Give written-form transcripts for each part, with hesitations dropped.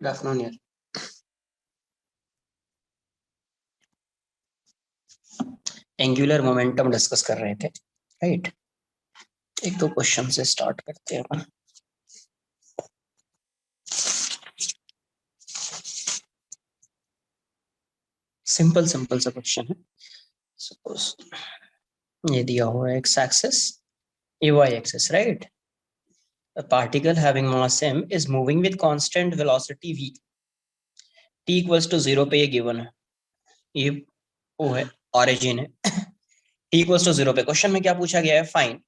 Good afternoon यार। Angular momentum discuss कर रहे थे, राइट। एक दो क्वेश्चन से स्टार्ट करते हैं अपन। सिंपल सिंपल सा क्वेश्चन है। सपोज ये दिया हुआ है एक्स एक्सिस, ये Y axis, right. A particle having mass m is moving with constant velocity v. t equals to 0 पे ये गिवन है, ये वो है, ऑरिजिन है। t equals to 0 पे क्वेश्चन में क्या पूछा गया है? Find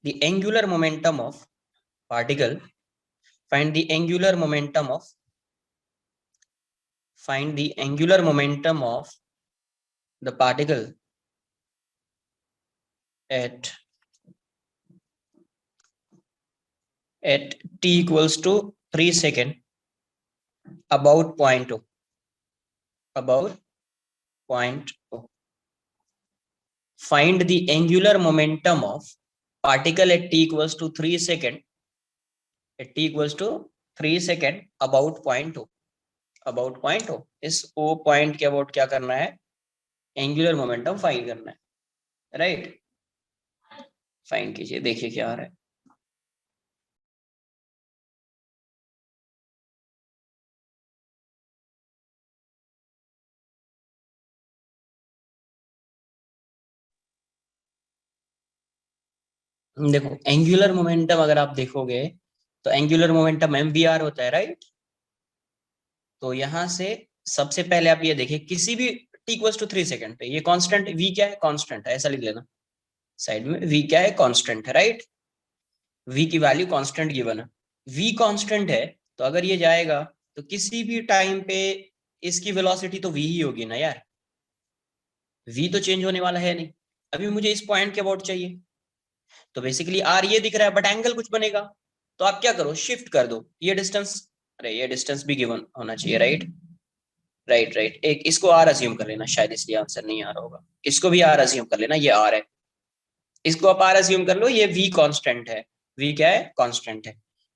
the angular momentum of particle, find the angular momentum of, find the angular momentum of the particle at t equals to 3 second about point O, about point O. Find the angular momentum of particle at t equals to 3 second, at t equals to 3 second about point O, about point O. इस O point के about क्या करना है? Angular momentum find करना है, right. Find कीजिए, देखिए क्या आ रहा है। देखो एंगुलर मोमेंटम अगर आप देखोगे तो एंगुलर मोमेंटम mvr होता है, राइट। तो यहां से सबसे पहले आप ये देखिए, किसी भी t इक्वल्स टू 3 सेकंड पे ये कांस्टेंट v क्या है? कांस्टेंट है, ऐसा लिख लेना साइड में। v क्या है? कांस्टेंट है, राइट। v की वैल्यू कांस्टेंट गिवन है, v कांस्टेंट है। तो अगर ये जाएगा तो किसी भी टाइम पे इसकी वेलोसिटी तो v ही होगी ना यार। v तो चेंज होने वाला है नहीं। अभी मुझे इस पॉइंट के अबाउट चाहिए, तो बेसिकली r ये दिख रहा है, बट एंगल कुछ बनेगा। तो आप क्या करो, शिफ्ट कर दो ये डिस्टेंस। अरे ये डिस्टेंस भी गिवन होना चाहिए, राइट। राइट राइट, एक इसको आर अज्यूम कर लेना, शायद इसलिए आंसर नहीं आ रहा होगा। इसको भी आर अज्यूम कर लेना, ये आर है। इसको आप आर अज्यूम कर लो, ये वी कांस्टेंट है। वी क्या है? कांस्टेंट है।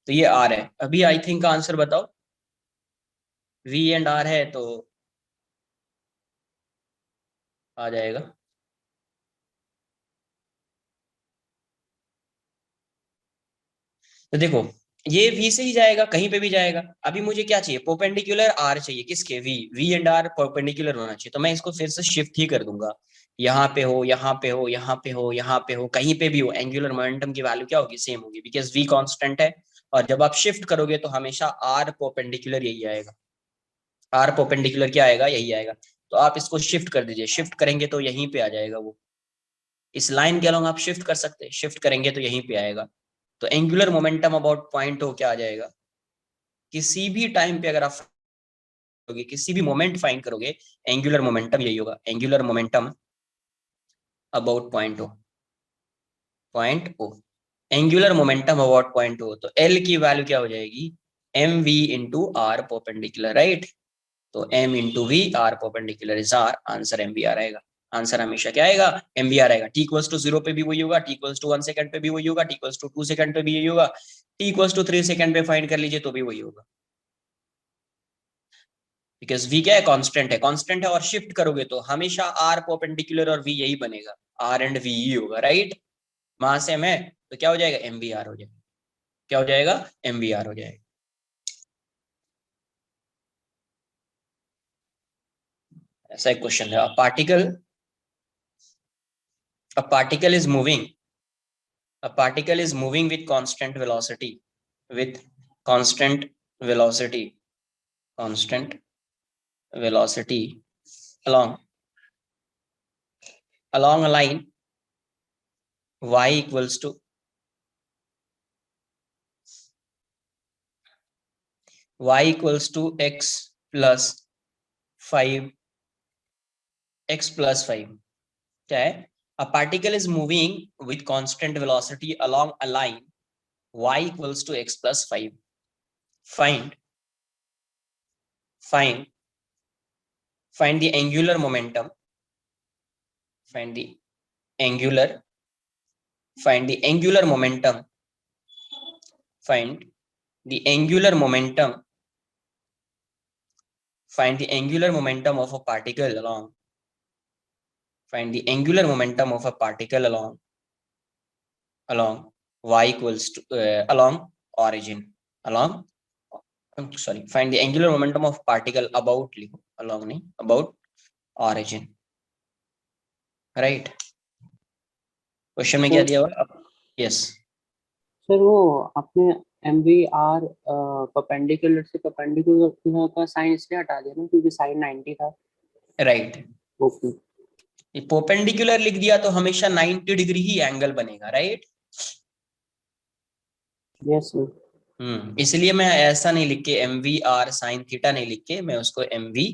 तो ये आर है। अभी आई थिंक आंसर बताओ। वी एंड आर है तो आ जाएगा। तो देखो ये v से ही जाएगा, कहीं पे भी जाएगा। अभी मुझे क्या चाहिए? परपेंडिकुलर r चाहिए, किसके? v एंड r परपेंडिकुलर होना चाहिए। तो मैं इसको फिर से शिफ्ट ही कर दूंगा, यहाँ पे हो, यहाँ पे हो, यहाँ पे हो, यहाँ पे हो, कहीं पे भी हो, एंगुलर मोमेंटम की वैल्यू क्या होगी? सेम होगी, बिकॉज v कांस्टेंट है। और जब आप शिफ्ट करोगे तो हमेशा r परपेंडिकुलर यही आएगा। r परपेंडिकुलर क्या आएगा? यही आएगा। तो आप इसको शिफ्ट कर दीजिए, शिफ्ट करेंगे तो यहीं पे आ जाएगा वो। इस लाइन के अलोंग आप शिफ्ट कर सकते हैं, शिफ्ट करेंगे तो यहीं पे आएगा। तो एंगुलर मोमेंटम अबाउट पॉइंट हो क्या आ जाएगा? किसी भी टाइम पे अगर आप किसी भी मोमेंट फाइंड करोगे, एंगुलर मोमेंटम यही होगा, angular momentum about point O, point O. Angular momentum about point O, तो एल की वैल्यू क्या हो जाएगी? M V into R perpendicular, right. तो M into V, R perpendicular is R, answer M B R आएगा। Answer हमेशा क्या आएगा? एम बी आर आएगा। टी इक्वल्स टू 0 पे भी वही होगा, टी इक्वल्स टू 1 सेकंड पे भी वही होगा, टी इक्वल्स टू 2 सेकंड पे भी यही होगा, टी इक्वल्स टू 3 सेकंड पे फाइंड कर लीजिए तो भी वही होगा। बिकॉज v क्या है? कांस्टेंट है, कांस्टेंट है। और शिफ्ट करोगे तो हमेशा r परपेंडिकुलर और v यही बनेगा, r एंड v ही होगा, राइट। वहां से है तो क्या हो जाएगा? एम बी आर हो जाएगा। क्या हो जाएगा? एम बी आर हो जाएगा। ऐसा एक क्वेश्चन है। A particle is moving, a particle is moving with constant velocity, with constant velocity, constant velocity along a line y equals to x plus 5, x plus 5 क्या है? A particle is moving with constant velocity along a line y equals to x plus 5. Find find find the angular momentum. Find the angular momentum. Find the angular momentum, find the angular momentum of a particle along, find the angular momentum of a particle along y equals to along origin, along, sorry, find the angular momentum of particle about, लिखो along नहीं, about origin, right? Question में क्या sir दिया हुआ? Yes, sir वो आपने M V R perpendicular से perpendicular का साइन इसलिए हटा दिया ना क्योंकि साइन 90 था। राइट। ओके। परपेंडिकुलर लिख दिया तो हमेशा 90 डिग्री ही एंगल बनेगा, राइट? Yes sir. इसलिए मैं ऐसा नहीं लिख के M V R sine theta नहीं लिख के मैं उसको एम वी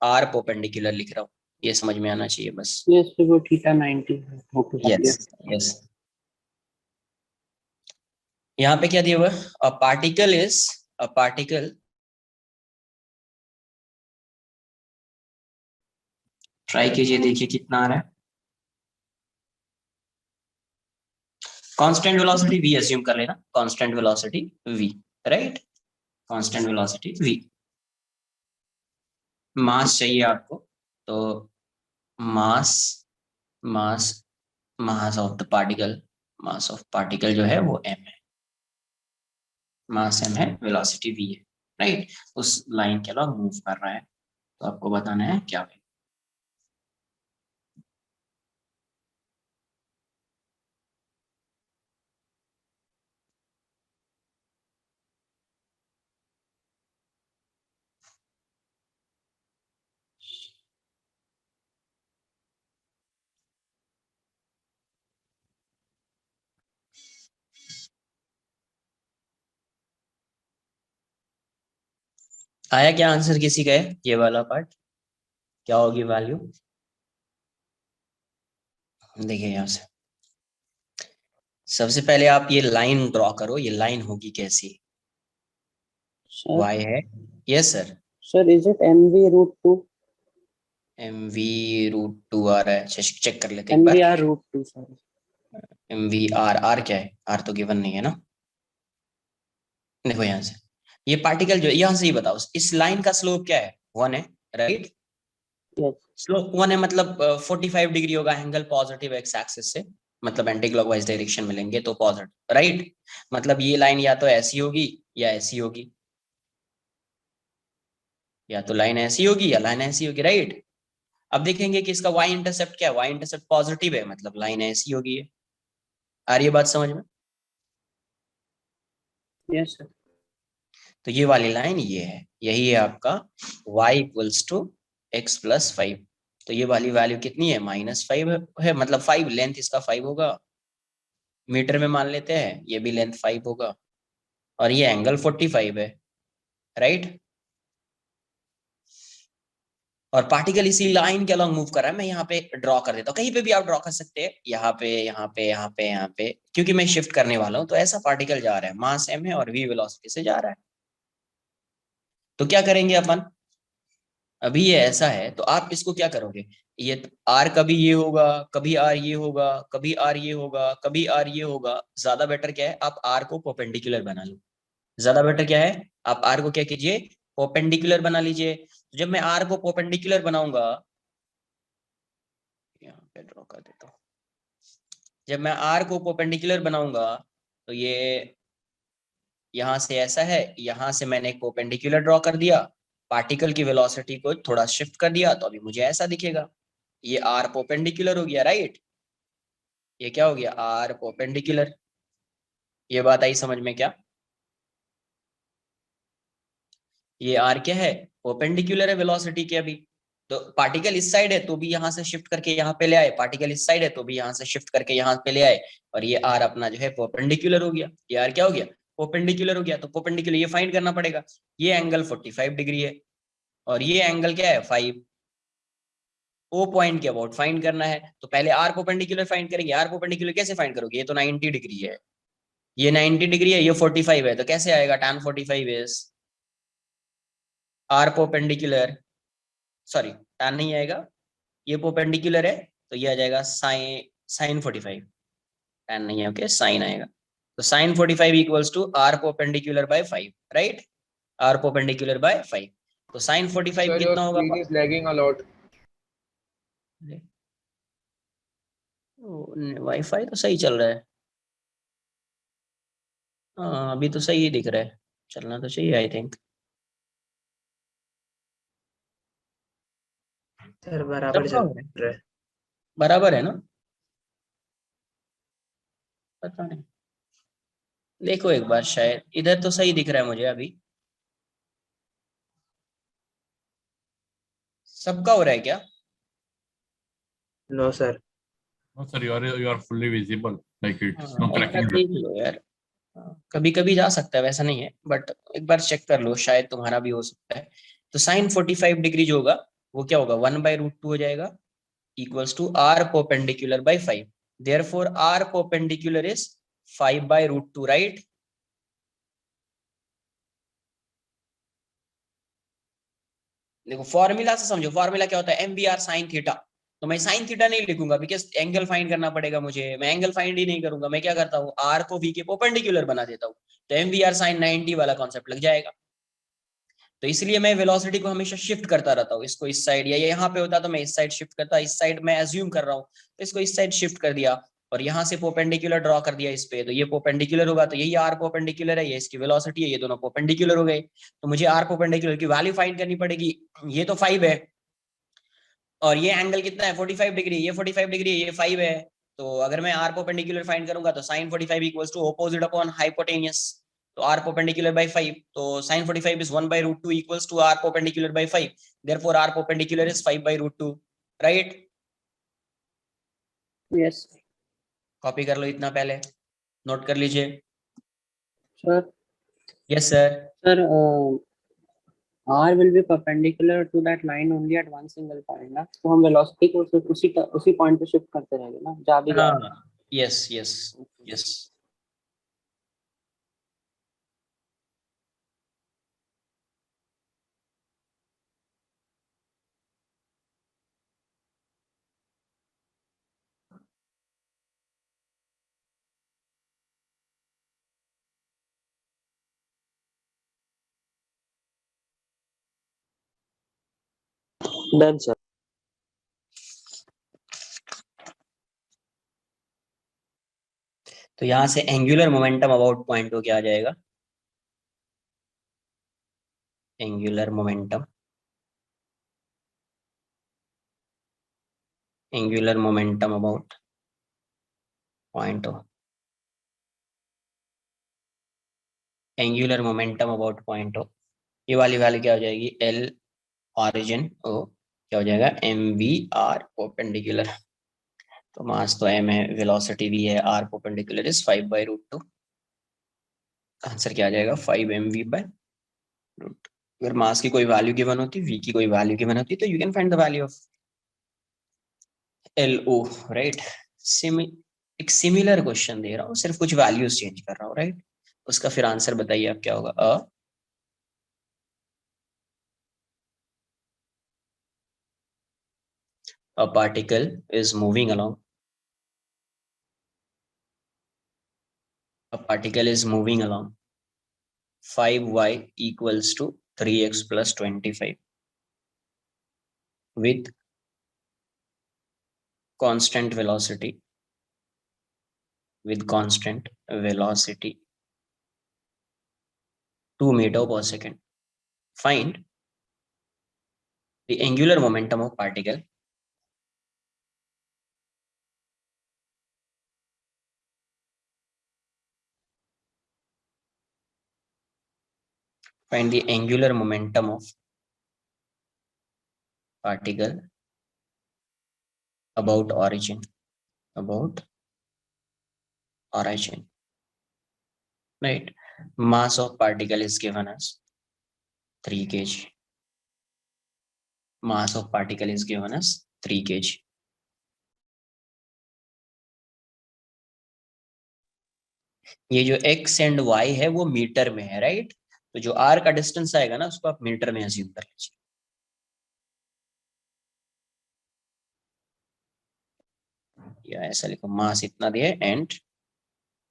आर परपेंडिकुलर लिख रहा हूँ। ये समझ में आना चाहिए बस। यस सर वो थीटा 90 है। Okay yes clear. यस। यहाँ पे क्या दिया हुआ? A particle is, a particle, try कीजिए, देखिए कितना आ रहा है। कांस्टेंट वेलोसिटी v अज्यूम कर लेना, constant velocity v, right? Constant velocity v। Mass चाहिए आपको, तो mass, mass, mass of the particle, mass of particle जो है वो m है, मास m है, वेलोसिटी v है, राइट? उस लाइन के अलावा मूव कर रहा है, तो आपको बताना है क्या है। आया क्या आंसर किसी का है ये वाला पार्ट? क्या होगी वैल्यू? देखिए यहाँ से सबसे पहले आप ये लाइन ड्रॉ करो, ये लाइन होगी कैसी? सर y है, yes sir, sir is it M V root two? M V root two आ रहा है, अच्छा चेक कर लेते एक एम वी बार। R root two sir. M V R, R क्या है? आर तो गिवन नहीं है ना। देखो यहाँ से ये पार्टिकल जो है, यहाँ से ही बताओ इस लाइन का स्लोप क्या है? 1 है, राइट? यस। स्लोप 1 है मतलब 45 डिग्री होगा एंगल पॉजिटिव एक्स एक्सिस से, मतलब एंटी क्लॉकवाइज डायरेक्शन में लेंगे तो पॉजिटिव, राइट? मतलब ये लाइन या तो ऐसी होगी या ऐसी होगी, या तो लाइन ऐसी होगी या लाइन ऐसी होगी, राइट? अब देखेंगे कि इसका y इंटरसेप्ट क्या है, y इंटरसेप्ट पॉजिटिव है, मतलब लाइन ऐसी होगी है। आ रही है बात समझ में? Yes sir. तो ये वाली लाइन ये है, यही है आपका y equals to X plus 5। तो ये वाली वैल्यू कितनी है? -5 है, मतलब 5 लेंथ इसका 5 होगा, मीटर में मान लेते हैं, ये भी लेंथ 5 होगा, और ये एंगल 45 है, राइट? और पार्टिकल इसी लाइन के अलॉन्ग मूव कर रहा है। मैं यहाँ पे ड्रॉ कर देता हूँ, कहीं पे भी आप ड्रॉ कर सकते हैं, यहाँ पे, यहाँ पे, यहाँ पे, यहाँ पे, क्योंकि मैं शिफ्ट करने वाला हूँ। तो ऐसा पार्टिकल जा रहा है, मास m है और v वेलोसिटी से जा रहा है। तो क्या करेंगे अपन? अभी ये ऐसा है तो आप इसको क्या करोगे? ये r कभी ये होगा, कभी r ये होगा, कभी r ये होगा, कभी r ये होगा। ज्यादा बेटर क्या है, आप r को परपेंडिकुलर बना लो। ज्यादा बेटर क्या है, आप r को क्या कीजिए, परपेंडिकुलर बना लीजिए। तो जब मैं r को परपेंडिकुलर बनाऊंगा, यहाँ पे ड्रॉ कर देता हूँ, जब मैं r को परपेंडिकुलर बनाऊंगा तो ये यहाँ से ऐसा है, यहाँ से मैंने एक परपेंडिकुलर ड्रॉ कर दिया, पार्टिकल की वेलोसिटी को थोड़ा शिफ्ट कर दिया, तो अभी मुझे ऐसा दिखेगा। ये r परपेंडिकुलर हो गया, राइट? ये क्या हो गया? r perpendicular. ये बात आई समझ में क्या? ये r क्या है? परपेंडिकुलर है वेलोसिटी के। अभी तो पार्टिकल इस साइड है तो भी यहाँ से शिफ्ट करके यहाँ पे ले आए, पार्टिकल इस साइड है तो भी यहाँ से शिफ्ट करके यहाँ पे ले आए, और ये r अपना जो है परपेंडिकुलर हो गया। ये r क्या हो गया? परपेंडिकुलर हो गया। तो परपेंडिकुलर ये फाइंड करना पड़ेगा। ये एंगल 45 डिग्री है और ये एंगल क्या है? 5। ओ पॉइंट के अबाउट फाइंड करना है, तो पहले आर परपेंडिकुलर फाइंड करेंगे। आर परपेंडिकुलर कैसे फाइंड करोगे? ये तो 90 डिग्री है, ये 90 डिग्री है, ये 45 है, तो कैसे आएगा? tan 45 is R perpendicular, sorry tan नहीं आएगा, ये परपेंडिकुलर है तो ये आ जाएगा साइन, साइन 45। tan नहीं है, ओके, साइन आएगा। तो sin 45 equals to r perpendicular by 5, right, r perpendicular by 5। तो sin 45 Sir, your कितना होगा? screen is lagging a lot. Wifi तो सही चल रहा है। हाँ अभी तो सही दिख रहा है, चलना तो चाहिए आई थिंक। सर बराबर चल रहा है। बराबर है ना? पता नहीं, देखो एक बार, शायद इधर तो सही दिख रहा है मुझे अभी। सबका हो रहा है क्या? No sir. No, sir, you are fully visible. Like it's no एक बार cracking. देख लो यार, कभी कभी जा सकता है, वैसा नहीं है, बट एक बार चेक कर लो, शायद तुम्हारा भी हो सकता है। तो साइन 45 डिग्री जो होगा वो क्या होगा, 1/√2 हो जाएगा, equals to r perpendicular by 5। Therefore r perpendicular is 5/√2, right. देखो फॉर्मूला से समझो, फॉर्मूला क्या होता है, M B R sine theta. तो मैं साइन थीटा नहीं लिखूंगा बिकॉज एंगल फाइंड करना पड़ेगा मुझे, मैं एंगल फाइंड ही नहीं करूंगा, मैं क्या करता हूँ, आर को वी के परपेंडिकुलर बना देता हूँ, तो एम बी आर साइन 90 वाला कॉन्सेप्ट लग जाएगा। तो इसलिए मैं वेलोसिटी को हमेशा शिफ्ट करता रहता हूँ, इसको इस साइड, या यहाँ पे होता तो मैं इस साइड शिफ्ट करता, इस साइड मैं एज्यूम कर रहा हूँ तो इसको इस साइड शिफ्ट कर दिया, और यहाँ से परपेंडिकुलर ड्रॉ कर दिया इस पे, तो ये परपेंडिकुलर होगा, तो यही आर परपेंडिकुलर है, ये इसकी वेलोसिटी है, ये दोनों परपेंडिकुलर हो गए। तो मुझे आर परपेंडिकुलर की वैल्यू फाइंड करनी पड़ेगी, ये तो 5 है, और ये एंगल कितना है 45 डिग्री, ये 45 डिग्री है, ये 5 है। तो अगर मैं आर परपेंडिकुलर फाइंड करूंगा तो sin 45 equals to opposite upon hypotenuse, तो r परपेंडिकुलर बाय 5, तो sin 45 is 1/√2 equals to r perpendicular by 5, therefore r perpendicular is 5/√2, right. Yes copy कर लो इतना, पहले नोट कर लीजिए। Sir. Yes sir. Sir r will be perpendicular to that line only at one single point ना, तो हम velocity को सिर्फ उसी पॉइंट पे शिफ्ट करते रहेंगे ना, जा भी जाए। हाँ yes yes yes. Done sir. तो यहाँ से एंगुलर मोमेंटम अबाउट पॉइंट हो क्या आ जाएगा, angular momentum, angular momentum about point O, angular momentum about point हो, ये वाली वैल्यू क्या हो जाएगी, एल ऑरिजिन ओ क्या हो जाएगा, एम वी आर परपेंडिकुलर, तो मास तो एम है, वेलोसिटी भी है, आर परपेंडिकुलर इज 5/√2, आंसर क्या आ जाएगा 5 mv/√2। अगर मास की कोई वैल्यू गिवन होती, वी की कोई वैल्यू गिवन होती, तो you can find the value of L O, right. एक सिमिलर क्वेश्चन दे रहा हूँ, सिर्फ कुछ वैल्यूज चेंज कर रहा हूँ, राइट। उसका फिर आंसर बताइए आप क्या होगा। A particle is moving along, a particle is moving along 5y equals to 3x plus 25 with constant velocity, with constant velocity 2 meter per second. Find the angular momentum of particle. Find the angular momentum of particle about origin, about origin, right. Mass of particle is given as 3 kg. Mass of particle is given as 3 kg. ये जो x and y है वो metre में है, right. तो जो r का distance आएगा ना उसको आप मीटर में अज्यूम कर लीजिए। या ऐसा लिखो, मास इतना दिया and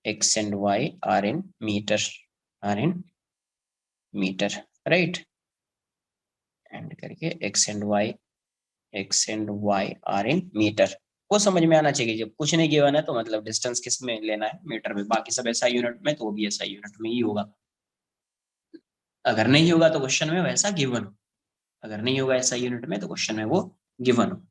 x and y are in meter, right? And करके x and y are in meter, वो समझ में आना चाहिए। जब कुछ नहीं गिवन है तो मतलब डिस्टेंस किस में लेना है, मीटर में, बाकी सब ऐसा यूनिट में, तो वो भी ऐसा यूनिट में ही होगा। अगर नहीं होगा तो क्वेश्चन में वैसा गिवन हो, अगर नहीं होगा ऐसा यूनिट में तो क्वेश्चन में वो गिवन हो।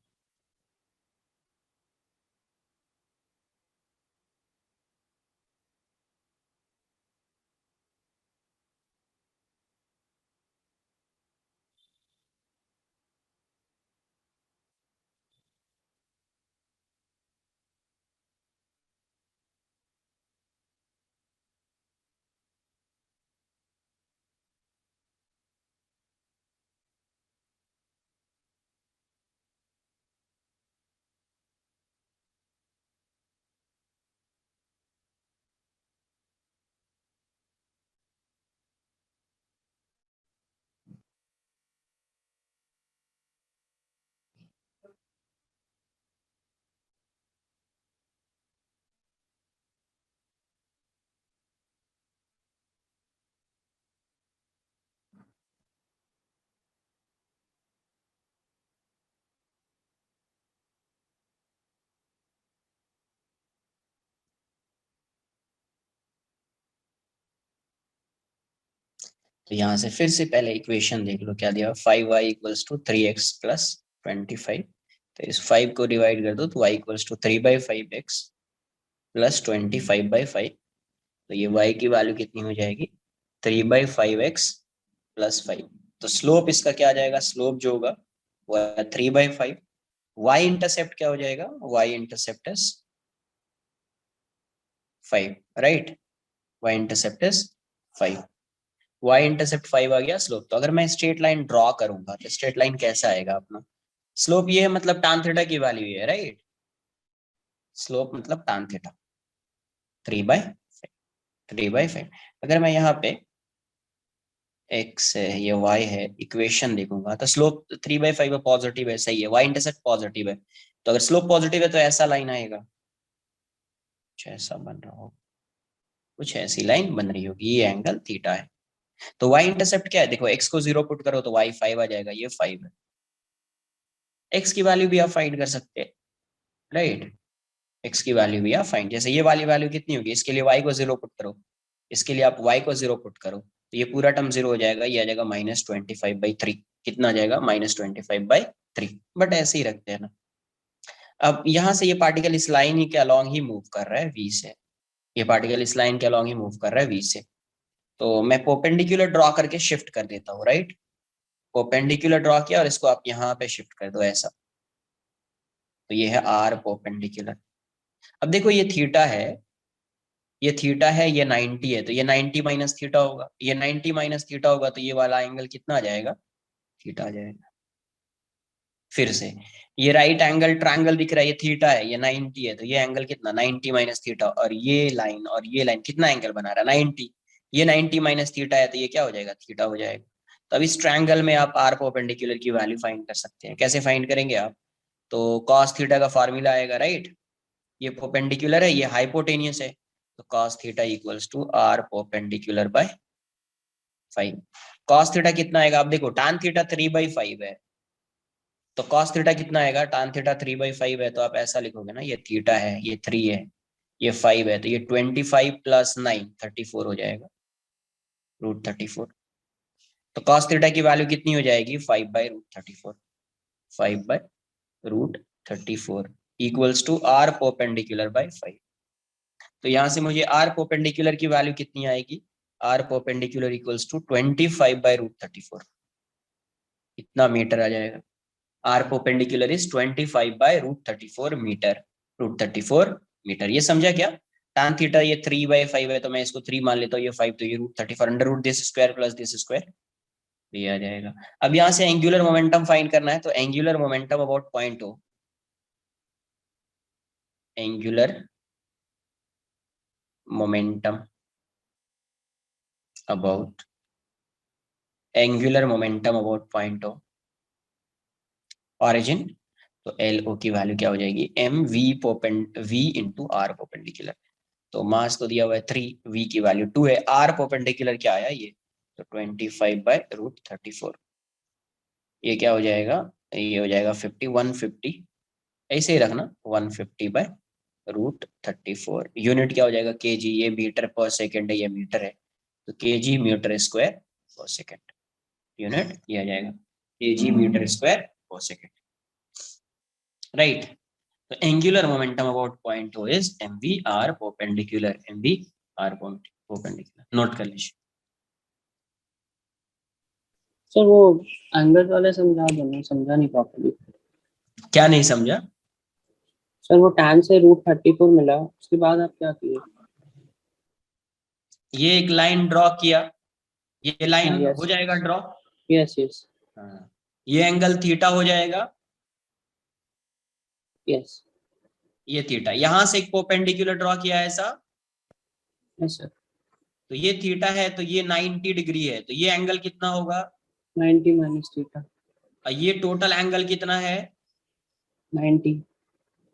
तो यहाँ से फिर से पहले इक्वेशन देख लो, क्या दिया, 5y equals to 3x plus 25। तो इस 5 को डिवाइड कर दो तो y equals to 3/5x plus 25/5। तो ये y की वैल्यू कितनी हो जाएगी, 3/5x प्लस 5। तो स्लोप इसका क्या आ जाएगा, स्लोप जो होगा वो 3/5। y इंटरसेप्ट क्या हो जाएगा, y intercept is 5, right, y intercept is 5। y intercept 5 आ गया स्लोप। तो अगर मैं स्ट्रेट लाइन ड्रॉ करूंगा तो स्ट्रेट लाइन कैसा आएगा अपना, स्लोप ये है मतलब tan थीटा की वैल्यू है, राइट, स्लोप मतलब tan थीटा 3/5। अगर मैं यहाँ पे x है, ये y है, इक्वेशन देखूंगा तो स्लोप 3/5 है, पॉजिटिव है, सही है, y इंटरसेप्ट पॉजिटिव है। तो अगर स्लोप पॉजिटिव है तो ऐसा लाइन आएगा, कुछ ऐसा बन रहा हो, कुछ ऐसी लाइन बन रही होगी, ये एंगल थीटा है। तो y इंटरसेप्ट क्या है, देखो x को 0 पुट करो तो y 5 आ जाएगा, ये 5 है। x की वैल्यू भी आप फाइंड कर सकते हैं, राइट, x की वैल्यू भी आप फाइंड, जैसे ये वाली वैल्यू कितनी होगी, इसके लिए y को 0 पुट करो, इसके लिए आप y को 0 पुट करो, तो ये पूरा टर्म 0 हो जाएगा, ये आ जाएगा -25/3। कितना आ जाएगा, -25/3। बट ऐसे ही रखते हैं ना। अब यहाँ से ये पार्टिकल इस लाइन ही के अलॉन्ग ही मूव कर रहा है v से, ये पार्टिकल इस लाइन के अलॉन्ग ही मूव कर रहा है v से। तो मैं परपेंडिकुलर ड्रॉ करके शिफ्ट कर देता हूँ, राइट, परपेंडिकुलर ड्रॉ किया और इसको आप यहाँ पे शिफ्ट कर दो ऐसा, तो ये है r परपेंडिकुलर। अब देखो ये थीटा है, ये थीटा है, ये 90 है, तो ये 90 माइनस थीटा होगा, ये 90 माइनस थीटा होगा, तो ये वाला एंगल कितना आ जाएगा, थीटा आ जाएगा। फिर से ये राइट एंगल ट्रायंगल दिख रहा है, ये थीटा है, ये 90 है, तो ये एंगल कितना, 90 माइनस थीटा, और ये लाइन कितना एंगल बना रहा है, 90। ये 90 माइनस थीटा है, तो ये क्या हो जाएगा, थीटा हो जाएगा। तो अब इस ट्रायंगल में आप आर परपेंडिकुलर की वैल्यू फाइंड कर सकते हैं। कैसे फाइंड करेंगे आप, तो कॉस थीटा का फॉर्मूला आएगा, राइट, ये परपेंडिकुलर है, ये हाइपोटेनियस है, तो cos theta equals to r perpendicular by 5। cos theta कितना आएगा, आप देखो tan थीटा 3/5 है, तो cos थीटा कितना आएगा, tan थीटा 3/5 है, तो आप ऐसा लिखोगे ना, ये थीटा है, ये 3 है, ये 5 है, तो ये 25 प्लस 9 34 हो जाएगा, √34। तो cos थीटा की वैल्यू कितनी हो जाएगी, 5/√34, 5/√34 equals to r perpendicular by 5। तो यहां से मुझे r परपेंडिकुलर की वैल्यू कितनी आएगी, r परपेंडिकुलर इक्वल्स टू 25/√34, इतना मीटर आ जाएगा। r perpendicular is 25/√34 metre, √34 metre. ये समझा क्या, tan थीटा ये 3/5 है, तो मैं इसको 3 मान लेता हूँ, ये 5, तो ये √34 under root this square plus this square, ये आ जाएगा। अब यहाँ से एंगुलर मोमेंटम फाइंड करना है, तो angular momentum about point O, angular momentum about, angular momentum about point O origin, तो एल ओ की वैल्यू क्या हो जाएगी, M V V into R perpendicular. तो मास तो दिया हुआ है 3, v की वैल्यू 2 है, r परपेंडिकुलर क्या आया ये, तो 25/√34, ये क्या हो जाएगा, ये हो जाएगा 150, ऐसे ही रखना 150/√34। यूनिट क्या हो जाएगा kg, ये मीटर पर सेकंड है, ये मीटर है, तो kg मीटर स्क्वायर पर सेकंड, यूनिट ये आ जाएगा kg मीटर स्क्वायर पर सेकंड, राइट। तो angular momentum about point O is mv/r perpendicular, mv/r perpendicular, note कर लीजिए। सर वो एंगल वाले समझा दो ना, समझा नहीं प्रॉपर्ली। क्या नहीं समझा? सर वो tan से √34 मिला, उसके बाद आप क्या किए? ये एक लाइन ड्रॉ किया, ये लाइन यस हो जाएगा ड्रॉ, यस यस हाँ, ये एंगल थीटा हो जाएगा, यस ये थीटा, यहां से एक परपेंडिकुलर ड्रॉ किया है ऐसा, यस सर। तो ये थीटा है, तो ये 90 डिग्री है, तो ये एंगल कितना होगा, 90 माइनस थीटा, और ये टोटल एंगल कितना है, 90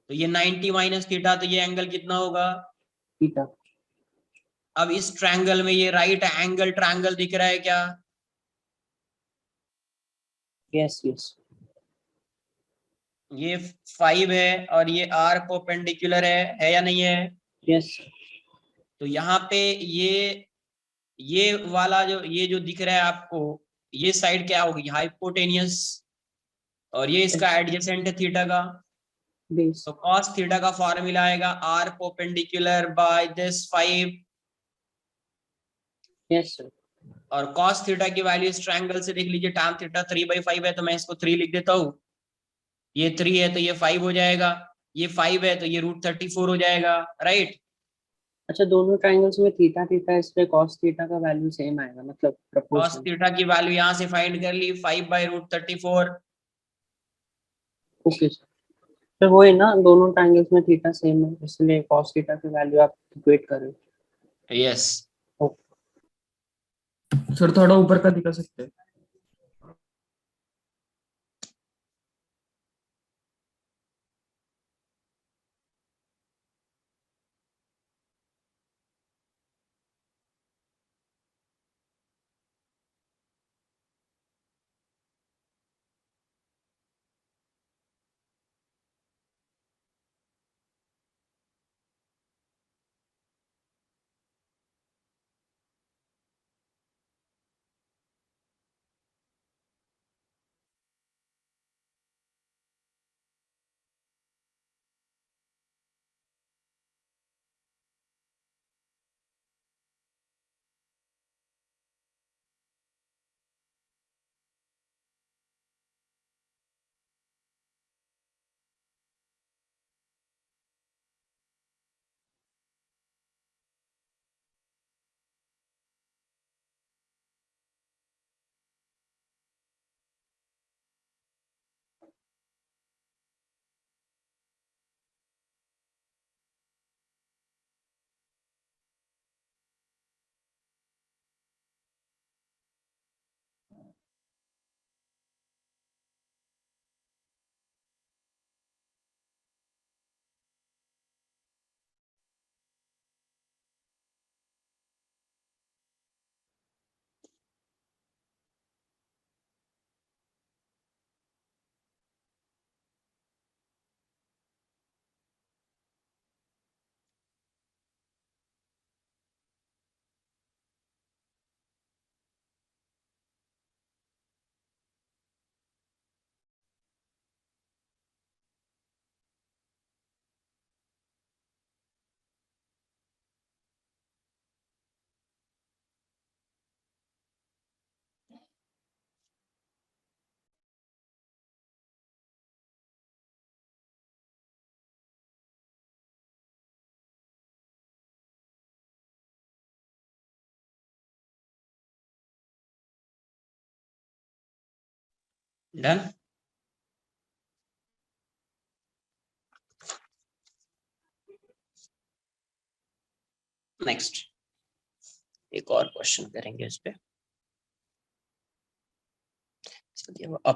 तो ये 90 माइनस थीटा, तो ये एंगल कितना होगा। थीटा। अब इस ट्रायंगल में ये राइट एंगल ट्रायंगल दिख रहा है क्या, यस यस ये 5 है और ये r परपेंडिकुलर है या नहीं है, यस तो यहाँ पे ये वाला जो ये जो दिख रहा है आपको, ये साइड क्या होगी, हाइपोटेनियस, और ये इसका एडजेसेंट है थीटा का, बेस। तो cos थीटा का फॉर्मूला आएगा r perpendicular by this 5, yes sir. और cos थीटा की वैल्यू इस ट्रायंगल से देख लीजिए, tan थीटा 3/5 है, तो मैं इसको 3 लिख देता हूँ, ये 3 है तो ये 5 हो जाएगा, ये 5 है तो ये √34 हो जाएगा, राइट। अच्छा, दोनों ट्रायंगल्स में थीटा थीटा, इसलिए cos थीटा का वैल्यू सेम आएगा, मतलब cos प्रोपोर्शनल। थीटा की वैल्यू यहाँ से फाइंड कर ली, 5/√34, ओके सर। सर वो है ना, दोनों ट्रायंगल्स में थीटा सेम है, इसलिए cos थीटा की वैल्यू आप इक्वेट कर रहे हो। यस। सर थोड़ा ऊपर का दिखा सकते हैं? डन। नेक्स्ट एक और क्वेश्चन करेंगे इस पे। अ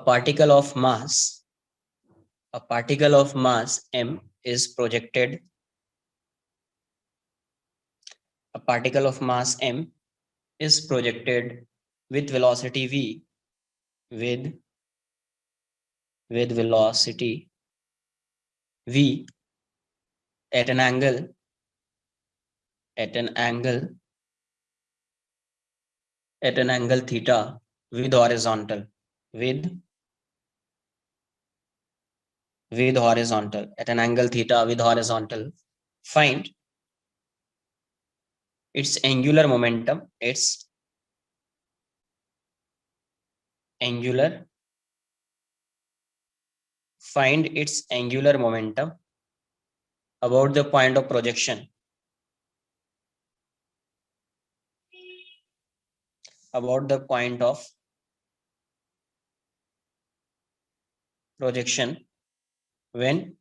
particle of mass m is projected, a particle of mass m is projected with velocity v, with velocity v at an angle theta with horizontal at an angle theta with horizontal. Find its angular momentum, find its angular momentum about the point of projection, about the point of projection when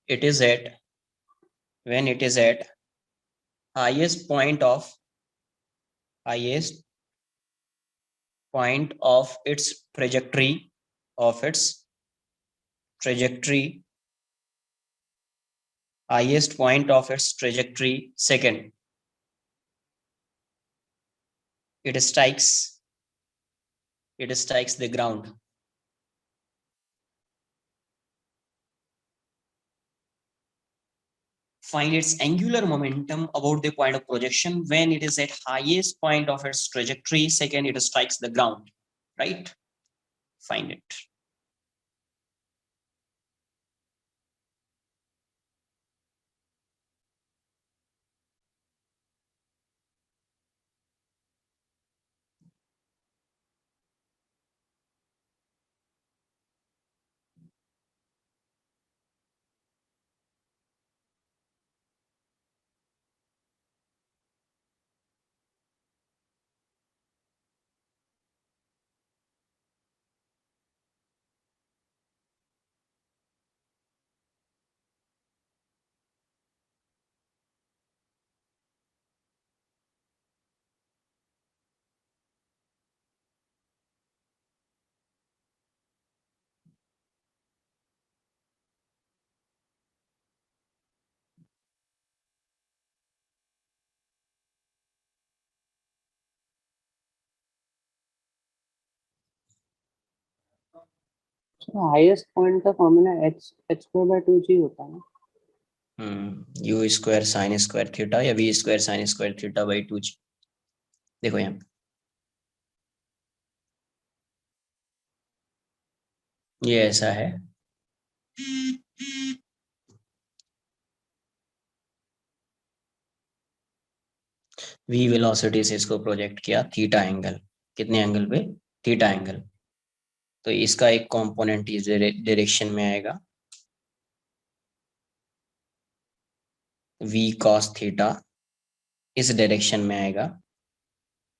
it is at highest point of its trajectory highest point of its trajectory. Second, it strikes the ground. Find its angular momentum about the point of projection when it is at highest point of its trajectory. Second, it strikes the ground, right? Find it. So highest point का formula h square by 2g होता है ना? u square sin square theta या v square sin square theta by 2g. देखो यहाँ ये ऐसा है, v वेलोसिटी से इसको प्रोजेक्ट किया थीटा एंगल, कितने एंगल पे? Theta angle. तो इसका एक कंपोनेंट इस डायरेक्शन में आएगा, v cos थीटा इस डायरेक्शन में आएगा,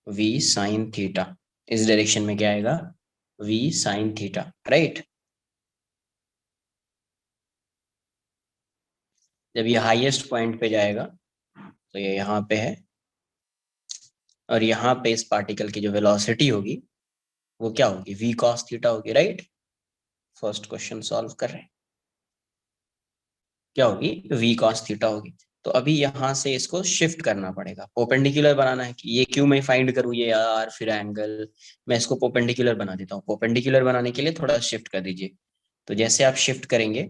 v sin थीटा इस डायरेक्शन में क्या आएगा? v sin theta, right? जब ये हाईएस्ट पॉइंट पे जाएगा तो ये यहाँ पे है, और यहाँ पे इस पार्टिकल की जो वेलोसिटी होगी वो क्या होगी? v cos थीटा होगी, राइट? फर्स्ट क्वेश्चन सॉल्व कर रहे हैं, क्या होगी? v cos थीटा होगी. तो अभी यहाँ से इसको शिफ्ट करना पड़ेगा, परपेंडिकुलर बनाना है. कि ये क्यों मैं फाइंड करूँ ये यार, फिर एंगल, मैं इसको परपेंडिकुलर बना देता हूँ. परपेंडिकुलर बनाने के लिए थोड़ा शिफ्ट कर दीजिए. तो जैसे आप शिफ्ट करेंगे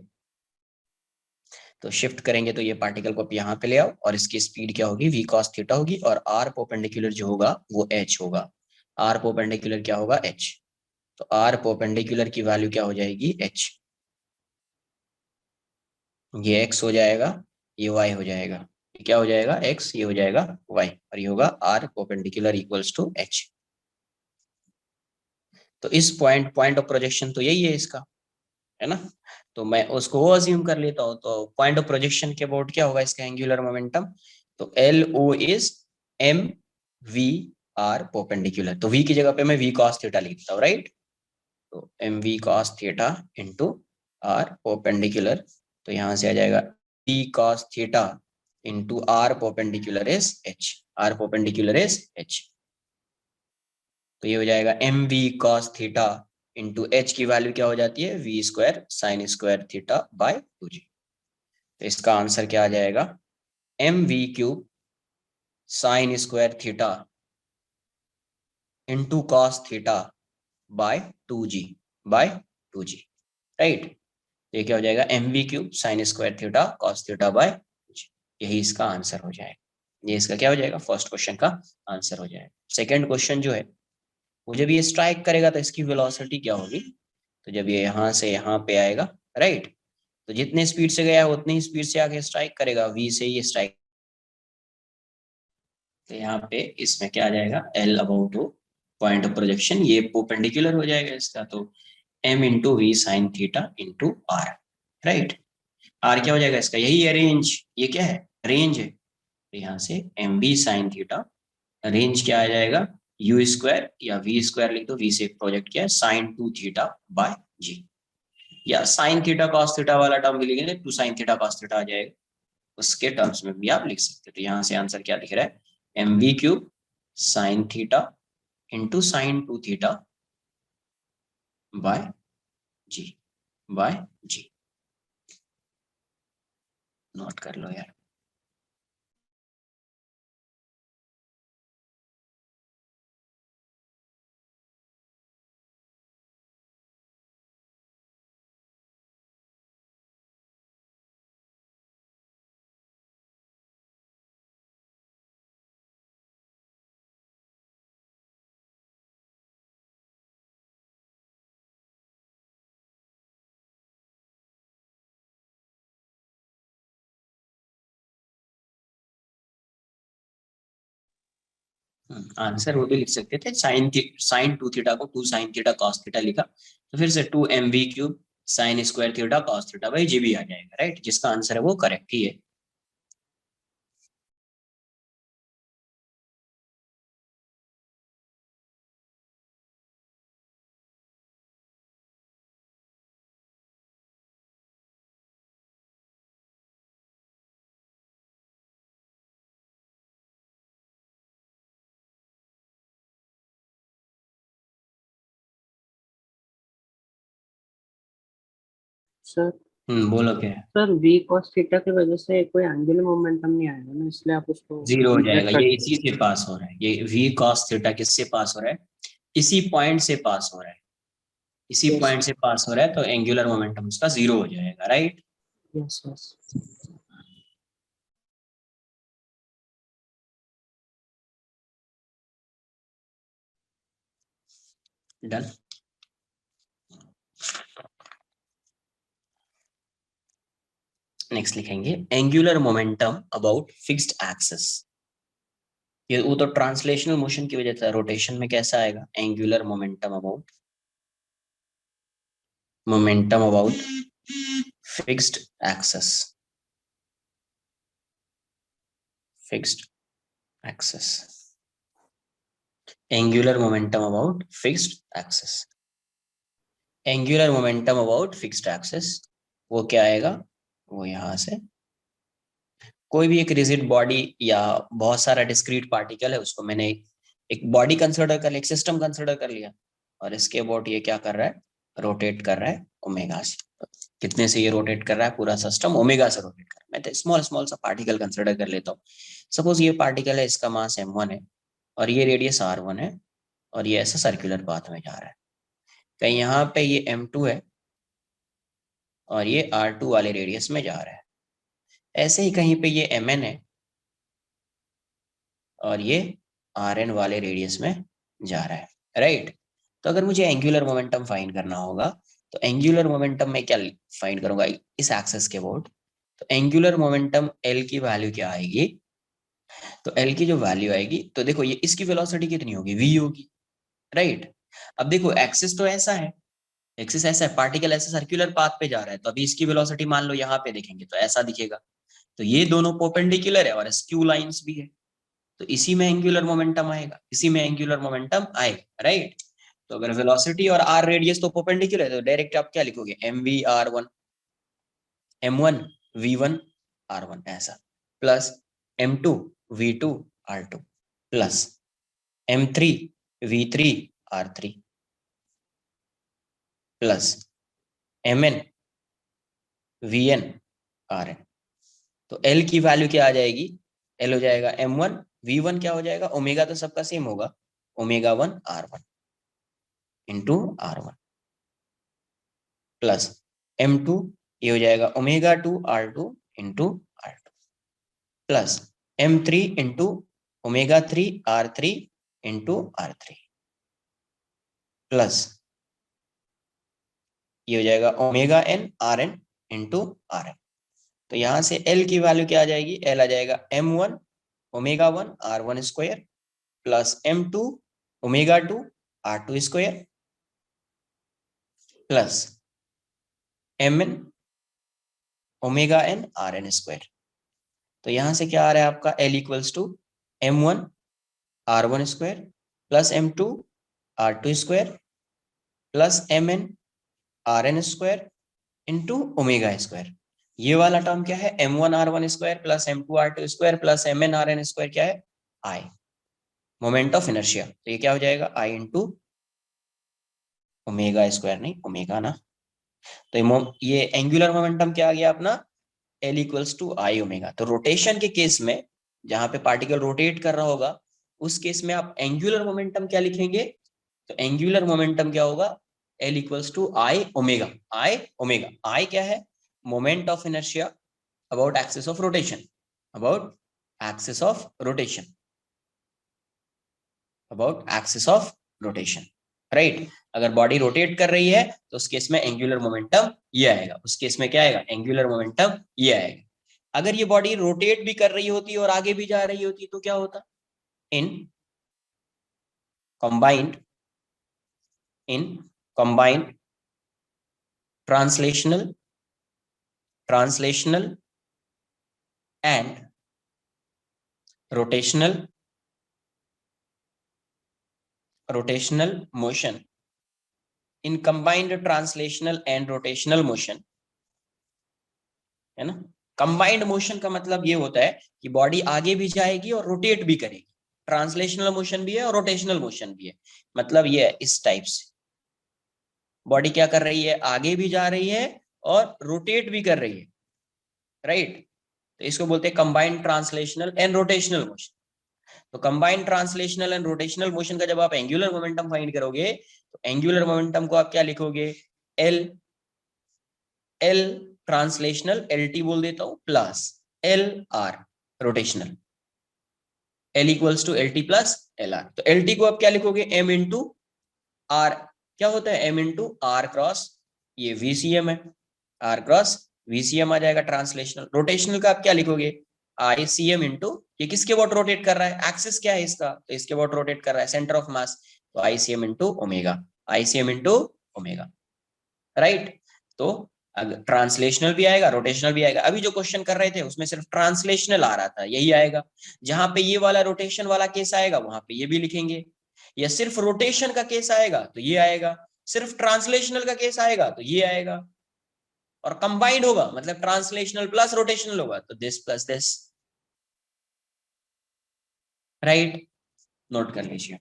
तो ये पार्टिकल को आप यहाँ पे ले आओ, और इसकी स्पीड क्या होगी? v cos थीटा होगी, और r परपेंडिकुलर जो होगा वो h होगा. r परपेंडिकुलर क्या होगा? h. तो r परपेंडिकुलर की वैल्यू क्या हो जाएगी? h. ये x हो जाएगा, ये y हो जाएगा. ये क्या हो जाएगा? x, ये हो जाएगा y, और ये होगा r perpendicular equals to h. तो इस पॉइंट ऑफ प्रोजेक्शन तो यही है इसका, है ना? तो मैं उसको वो अज्यूम कर लेता हूँ. तो पॉइंट ऑफ प्रोजेक्शन के अबाउट क्या होगा इसका एंगुलर मोमेंटम? तो LO इज MVR परपेंडिकुलर. तो V की जगह पे मैं V cos थीटा लिखता हूँ, राइट? तो MV cos theta into R perpendicular. तो यहाँ से आ जाएगा V cos theta into R perpendicular is H. R perpendicular is H. तो ये हो जाएगा MV cos theta into H की वैल्यू क्या हो जाती है, V square sine square theta by 2g। तो इसका आंसर क्या आ जाएगा, M V cube sine square theta into cos theta by 2g by 2g, right. ये क्या हो जाएगा, M V cube sine square theta cos theta by 2g। यही इसका आंसर हो जाएगा। ये इसका क्या हो जाएगा, फर्स्ट क्वेश्चन का आंसर हो जाएगा। सेकंड क्वेश्चन जो है, वो जब ये स्ट्राइक करेगा तो इसकी वेलोसिटी क्या होगी, तो जब ये यहाँ से यहाँ पे आएगा, राइट, तो जितने स्पीड से गया है उतनी ही स्पीड से आगे स्ट्राइक करेगा, वी से ये स्ट्राइक। तो यहाँ पे इसमें क्या आ जाएगा, L about point of projection, ये परपेंडिकुलर हो जाएगा इसका, तो M into V sine theta into R, right. R क्या हो जाएगा इसका, यही है रेंज, ये क्या है, रेंज है। तो यहाँ से M V sine theta, range क्या आ जाएगा, यू स्क्वायर या वी स्क्वायर लिख दो, वी से प्रोजेक्ट किया है साइन 2 थीटा बाय जी, या साइन थीटा कॉस थीटा वाला टर्म भी लिखेंगे, 2 साइन थीटा कॉस थीटा आ जाएगा, उसके टर्म्स में भी आप लिख सकते हो। तो यहाँ से आंसर क्या दिख रहा है, M V cube sine theta into sine 2 theta by G, by G. Note कर लो यार। आंसर वो भी लिख सकते थे, साइन 2 थीटा को 2 साइन थीटा कॉस थीटा लिखा, तो फिर से 2 M V cube sine square theta cos theta by G भी आ जाएगा, राइट। जिसका आंसर है वो करेक्ट ही है। सर बोलो क्या है, सर वी cos थीटा की वजह से कोई एंगुलर मोमेंटम नहीं आएगा ना, इसलिए आप उसको जीरो हो जाएगा, नेग्लेक्ट कर ये दीजिए। इसी से पास हो रहा है, ये वी कॉस थीटा किससे पास हो रहा है, इसी पॉइंट से पास हो रहा है, इसी यस पॉइंट से पास हो रहा है, तो एंगुलर मोमेंटम उसका जीरो हो जाएगा, right. Yes yes. Done. Next लिखेंगे angular momentum about fixed axis. ये वो तो ट्रांसलेशनल मोशन की वजह से, रोटेशन में कैसा आएगा, angular momentum about fixed axis, fixed axis, angular momentum about fixed axis, angular momentum about fixed axis. वो क्या आएगा, वो यहां से कोई भी एक रिजिड बॉडी या बहुत सारा डिस्क्रीट पार्टिकल है, उसको मैंने एक बॉडी कंसिडर कर लिया, एक सिस्टम कंसिडर कर लिया, और इसके अबाउट ये क्या कर रहा है, रोटेट कर रहा है ओमेगा से। कितने से ये रोटेट कर रहा है, पूरा सिस्टम ओमेगा से रोटेट कर रहा है। मैं तो स्मॉल स्मॉल सा पार्टिकल कंसिडर कर लेता हूँ। सपोज ये पार्टिकल है, इसका मास m1 है, और ये रेडियस r1 है, और ये ऐसा सर्कुलर पाथ में जा रहा है। कहीं यहाँ पे ये m2 है, और ये r2 वाले रेडियस में जा रहा है। ऐसे ही कहीं पे ये mn है, और ये rn वाले रेडियस में जा रहा है, राइट। तो अगर मुझे एंगुलर मोमेंटम फाइंड करना होगा, तो एंगुलर मोमेंटम में क्या फाइंड करूंगा, इस एक्सिस के अबाउट। तो एंगुलर मोमेंटम L की वैल्यू क्या आएगी, तो L की जो वैल्यू आएगी, तो देखो ये इसकी वेलोसिटी कितनी होगी, v होगी, राइट। अब देखो एक्सिस तो ऐसा है, एक्सिस ऐसा है, पार्टिकल ऐसे सर्कुलर पाथ पे जा रहा है, तो अभी इसकी वेलोसिटी मान लो यहाँ पे देखेंगे तो ऐसा दिखेगा। तो ये दोनों परपेंडिकुलर है और स्क्यू लाइंस भी है, तो इसी में एंगुलर मोमेंटम आएगा, इसी में एंगुलर मोमेंटम आएगा, राइट। तो अगर वेलोसिटी और r रेडियस तो परपेंडिकुलर है, तो डायरेक्ट आप क्या लिखोगे, mv r1 m1 v1 r1 ऐसा, plus m2 v2 r2 plus m3 v3 r3, plus mn vn rn। तो L की वैल्यू क्या आ जाएगी, L हो जाएगा m1, v1 क्या हो जाएगा, ओमेगा तो सबका सेम होगा, omega 1 r1 into r1 plus m2 ये हो जाएगा omega 2 r2 into r2 plus m3 into omega 3 r3 into r3 plus ये हो जाएगा omega n rn into rn। तो यहां से L की वैल्यू क्या आ जाएगी, L आ जाएगा m1 omega 1 r1 square plus m2 omega 2 r2 square plus mn omega n rn square. तो यहां से क्या आ रहा है आपका, L equals to m1 r1 square plus m2 r2 square plus mn rn square into omega square. ये वाला टर्म क्या है, m1 r1 square plus m2 r2 square plus mn rn square क्या है, I मोमेंट ऑफ इनर्शिया। तो ये क्या हो जाएगा, I इंटू ओमेगा स्क्वायर, नहीं ओमेगा ना। तो ये एंगुलर मोमेंटम क्या आ गया अपना, L equals to I omega. तो रोटेशन के केस में जहां पे पार्टिकल रोटेट कर रहा होगा उस केस में आप एंगुलर मोमेंटम क्या लिखेंगे, तो एंगुलर मोमेंटम क्या होगा, L equals to I omega. I omega, I क्या है, moment of inertia about axis of rotation, about axis of rotation, about axis of rotation, right. अगर बॉडी रोटेट कर रही है तो उस केस में एंगुलर मोमेंटम ये आएगा, उस केस में क्या आएगा, एंगुलर मोमेंटम ये आएगा। अगर ये बॉडी रोटेट भी कर रही होती और आगे भी जा रही होती तो क्या होता, इन combined translational and rotational motion, in combined translational and rotational motion, है ना। कंबाइंड मोशन का मतलब ये होता है कि बॉडी आगे भी जाएगी और रोटेट भी करेगी, ट्रांसलेशनल मोशन भी है और रोटेशनल मोशन भी है। मतलब ये है इस टाइप से बॉडी क्या कर रही है, आगे भी जा रही है और रोटेट भी कर रही है, राइट। तो इसको बोलते हैं combined translational and rotational motion. तो combined translational and rotational motion का जब आप एंगुलर मोमेंटम फाइंड करोगे तो एंगुलर मोमेंटम को आप क्या लिखोगे, L L translational L T बोल देता हूं plus L R rotational, L equals to L T plus L R. तो एल टी को आप क्या लिखोगे, एम इंटू आर, क्या होता है एम इंटू आर क्रॉस ये वीसीएम है, आर क्रॉस वीसीएम आ जाएगा ट्रांसलेशनल। रोटेशनल का आप क्या लिखोगे, आई सी एम इंटू ये किसके अबाउट रोटेट कर रहा है, एक्सिस क्या है इसका, तो इसके अबाउट रोटेट कर रहा है सेंटर ऑफ मास, तो I C M into omega, I C M into omega, right. तो ट्रांसलेशनल भी आएगा रोटेशनल भी आएगा। अभी जो क्वेश्चन कर रहे थे उसमें सिर्फ ट्रांसलेशनल आ रहा था, यही आएगा। जहां पे ये वाला रोटेशन वाला केस आएगा वहां पे ये भी लिखेंगे, या सिर्फ रोटेशन का केस आएगा तो ये आएगा, सिर्फ ट्रांसलेशनल का केस आएगा तो ये आएगा, और कंबाइंड होगा मतलब ट्रांसलेशनल प्लस रोटेशनल होगा तो this plus this, right. Note कर लीजिए।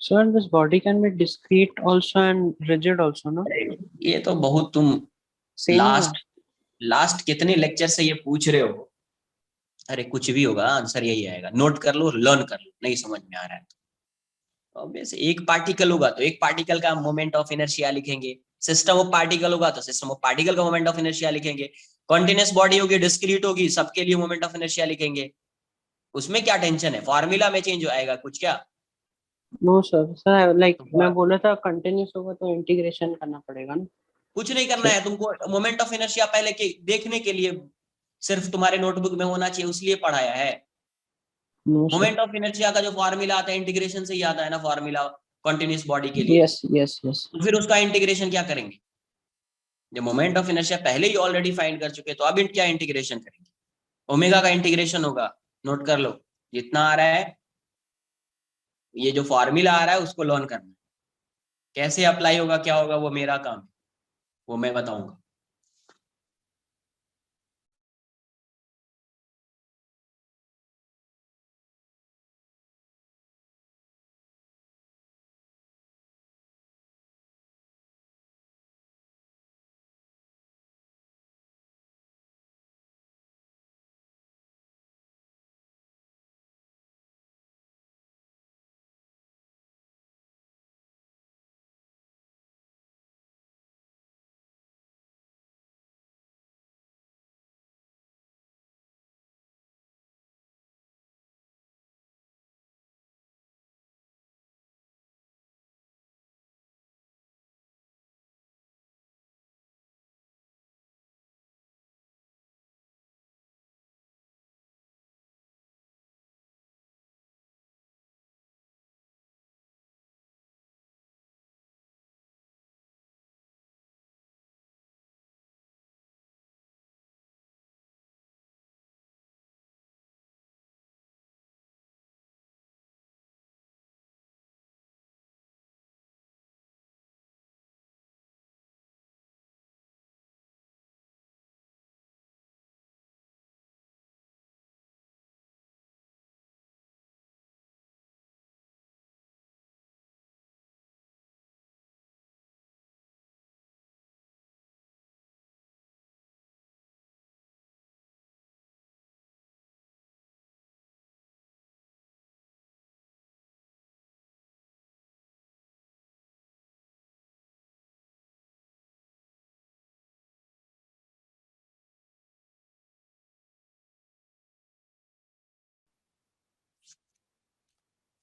Sir, this body can be discrete also and rigid also, no? ये तो बहुत तुम Same ही है। लास्ट कितने लेक्चर से ये पूछ रहे हो, अरे कुछ भी होगा आंसर यही आएगा, नोट कर लो लर्न कर लो, नहीं समझ में आ रहा है तो ऑब्वियस एक पार्टिकल होगा तो एक पार्टिकल का मोमेंट ऑफ इनर्शिया लिखेंगे, सिस्टम ऑफ पार्टिकल होगा तो सिस्टम ऑफ पार्टिकल का मोमेंट ऑफ इनर्शिया लिखेंगे, कॉन्टिन्यूस बॉडी होगी डिस्क्रीट होगी सबके लिए मोमेंट ऑफ इनर्शिया लिखेंगे। उसमें क्या टेंशन है, फॉर्मूला में चेंज आएगा कुछ क्या, No sir, sir like तो मैं बोला था कंटिन्यूस होगा तो इंटीग्रेशन करना पड़ेगा ना। कुछ नहीं करना है तुमको, मोमेंट ऑफ इनर्शिया पहले के देखने के लिए सिर्फ तुम्हारे नोटबुक में होना चाहिए, उसलिए पढ़ाया है। No sir. Moment of inertia का जो फॉर्मूला आता है इंटीग्रेशन से ही आता है ना, फॉर्मूला कॉन्टिन्यूस बॉडी के लिए। Yes yes yes. तो फिर उसका इंटीग्रेशन क्या करेंगे, जब मोमेंट ऑफ इनर्शिया पहले ही ऑलरेडी फाइंड कर चुके तो अब क्या इंटीग्रेशन करेंगे, ओमेगा का इंटीग्रेशन होगा, नोट कर लो जितना आ रहा है, ये जो फॉर्मूला आ रहा है उसको लर्न करना, कैसे अप्लाई होगा क्या होगा वो मेरा काम है, वो मैं बताऊंगा।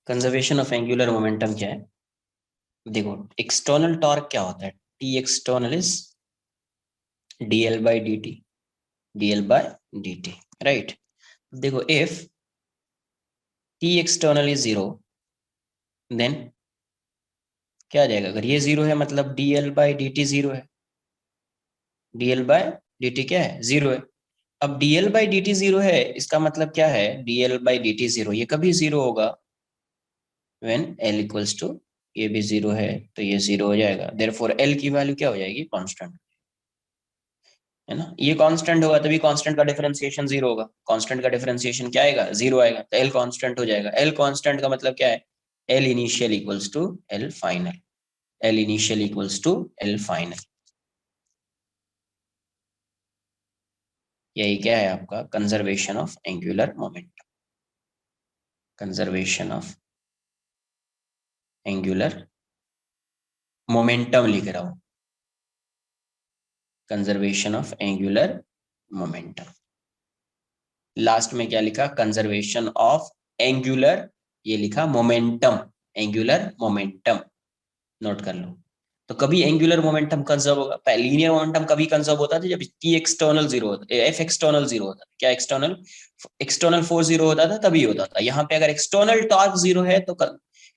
कंजर्वेशन ऑफ एंगुलर मोमेंटम क्या है? देखो, एक्सटर्नल टॉर्क क्या होता है? T external is dl by dt, dl by dt, right? देखो, if t external is zero, then क्या आ जाएगा? अगर ये जीरो है मतलब dl by dt जीरो है, dl by dt क्या है? जीरो है। अब dl by dt जीरो है, इसका मतलब क्या है? dl by dt जीरो, ये कभी जीरो होगा when l equals to, ये भी जीरो है तो ये जीरो हो जाएगा, देयरफॉर l की वैल्यू क्या हो जाएगी? कांस्टेंट, है ना? ये कांस्टेंट होगा तभी कांस्टेंट का डिफरेंशिएशन जीरो होगा। कांस्टेंट का डिफरेंशिएशन क्या आएगा? जीरो आएगा, तो l कांस्टेंट हो जाएगा। l कांस्टेंट का मतलब क्या है? l initial equals to l final, l initial equals to l final. यही क्या है आपका? Conservation of angular momentum, conservation of angular momentum लिख रहा हूं, conservation of angular momentum. Last में क्या लिखा? कंजर्वेशन ऑफ एंगुलर, ये लिखा मोमेंटम, एंगुलर मोमेंटम, नोट कर लो। तो कभी एंगुलर मोमेंटम कंजर्व होगा, लीनियर मोमेंटम कभी कंजर्व होता था जब टी एक्सटर्नल जीरो होता, एफ एक्सटर्नल जीरो होता था। क्या एक्सटर्नल? एक्सटर्नल फोर्स जीरो होता था तभी होता था। यहाँ पे अगर एक्सटर्नल टॉर्क जीरो है तो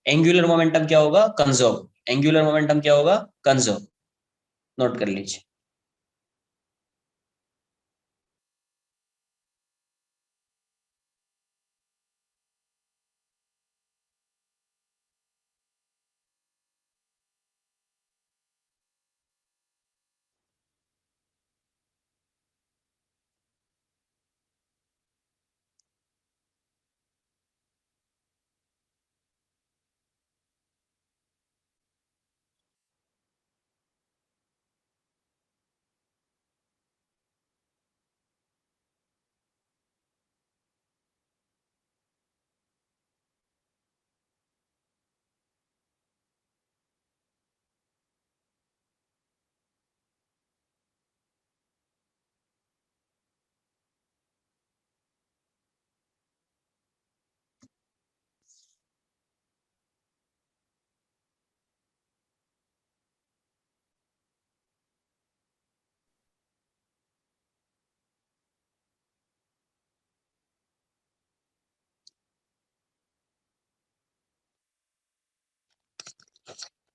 एंगुलर मोमेंटम क्या होगा? कंजर्व। एंगुलर मोमेंटम क्या होगा? कंजर्व, नोट कर लीजिए।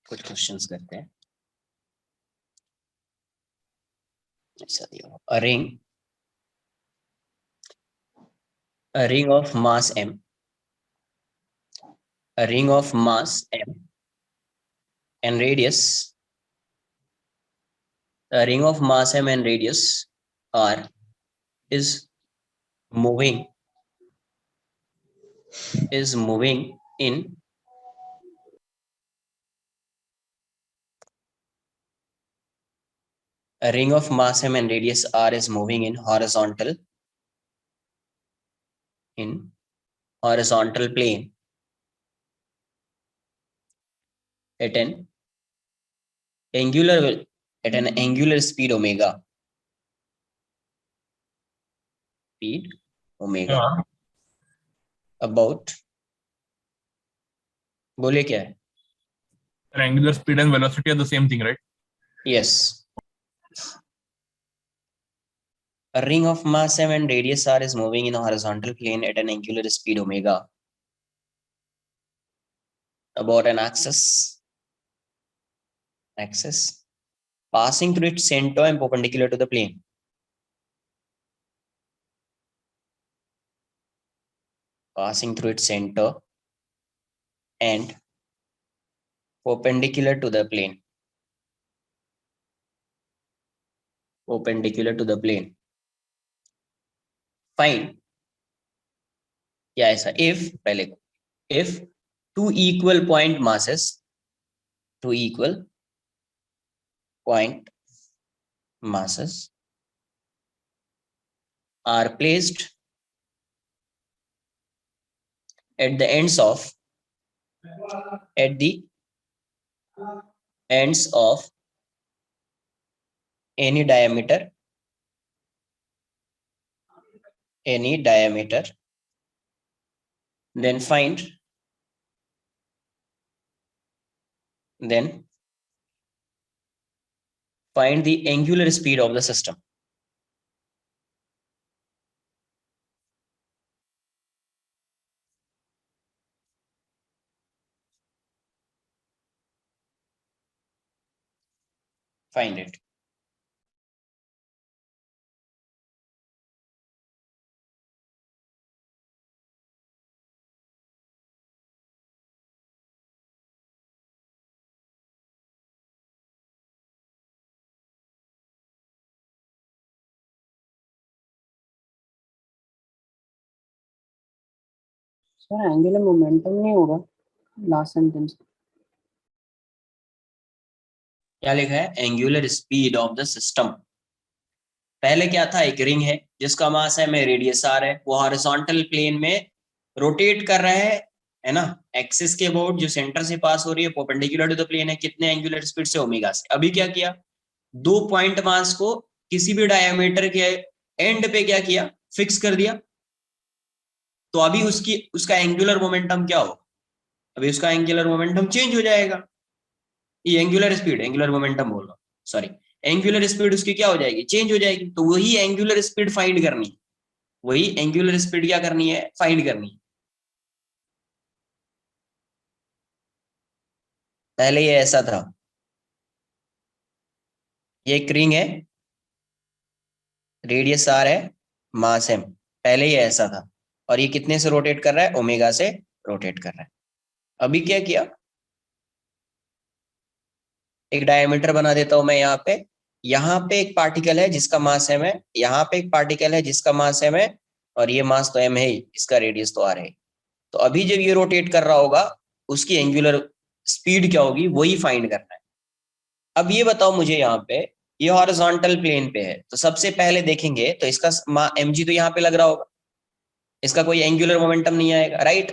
कुछ क्वेश्चंस करते हैं। ऐसा दिया, a ring of mass m, a ring of mass m and radius, a ring of mass m and radius r is moving, in a ring of mass m and radius r is moving in horizontal plane at an angular speed omega, Yeah. about, बोले क्या है? Angular speed and velocity are the same thing, right? Yes. A ring of mass m and radius r is moving in a horizontal plane at an angular speed omega about an axis passing through its center and perpendicular to the plane. Passing through its center and perpendicular to the plane. Perpendicular to the plane. Find, क्या ऐसा? if, पहले को, if two equal point masses are placed at the ends of any diameter, then find then find the angular speed of the system. Find it. Sir angular momentum नहीं होगा last sentence? क्या लिखा है? Angular speed of the system. पहले क्या था? एक ring है जिसका मास है में रेडियस आर है, वो हॉरिजॉन्टल प्लेन में रोटेट कर रहा है ना, एक्सिस के अबाउट, जो सेंटर से पास हो रही है, परपेंडिकुलर टू द प्लेन है, कितने एंगुलर स्पीड से? ओमेगा से। अभी क्या किया? 2 पॉइंट मास को किसी भी डायमीटर के एंड पे क्या किया? फिक्स कर दिया। तो अभी उसका एंगुलर मोमेंटम क्या होगा? अभी उसका एंगुलर मोमेंटम चेंज हो जाएगा। ये एंगुलर मोमेंटम बोल रहा हूँ, सॉरी, एंगुलर स्पीड उसकी क्या हो जाएगी? चेंज हो जाएगी। तो वही एंगुलर स्पीड फाइंड करनी है, वही एंगुलर स्पीड क्या करनी है? फाइंड करनी है। पहले ये ऐसा था, ये एक रिंग है, रेडियस आर है, मास एम। पहले ये ऐसा था, और ये कितने से रोटेट कर रहा है? ओमेगा से रोटेट कर रहा है। अभी क्या किया? एक डायमीटर बना देता हूं मैं यहाँ पे एक पार्टिकल है जिसका मास एम है, यहाँ पे एक पार्टिकल है जिसका मास एम है, और ये मास तो एम है ही, इसका रेडियस तो आर है। तो अभी जब ये रोटेट कर रहा होगा, उसकी एंगुलर स्पीड क्या होगी, वही फाइंड करना है। अब ये बताओ मुझे, यहाँ पे ये हॉरिजॉन्टल प्लेन पे है, तो सबसे पहले देखेंगे तो इसका mg तो यहाँ पे लग रहा होगा, इसका कोई एंगुलर मोमेंटम नहीं आएगा, राइट?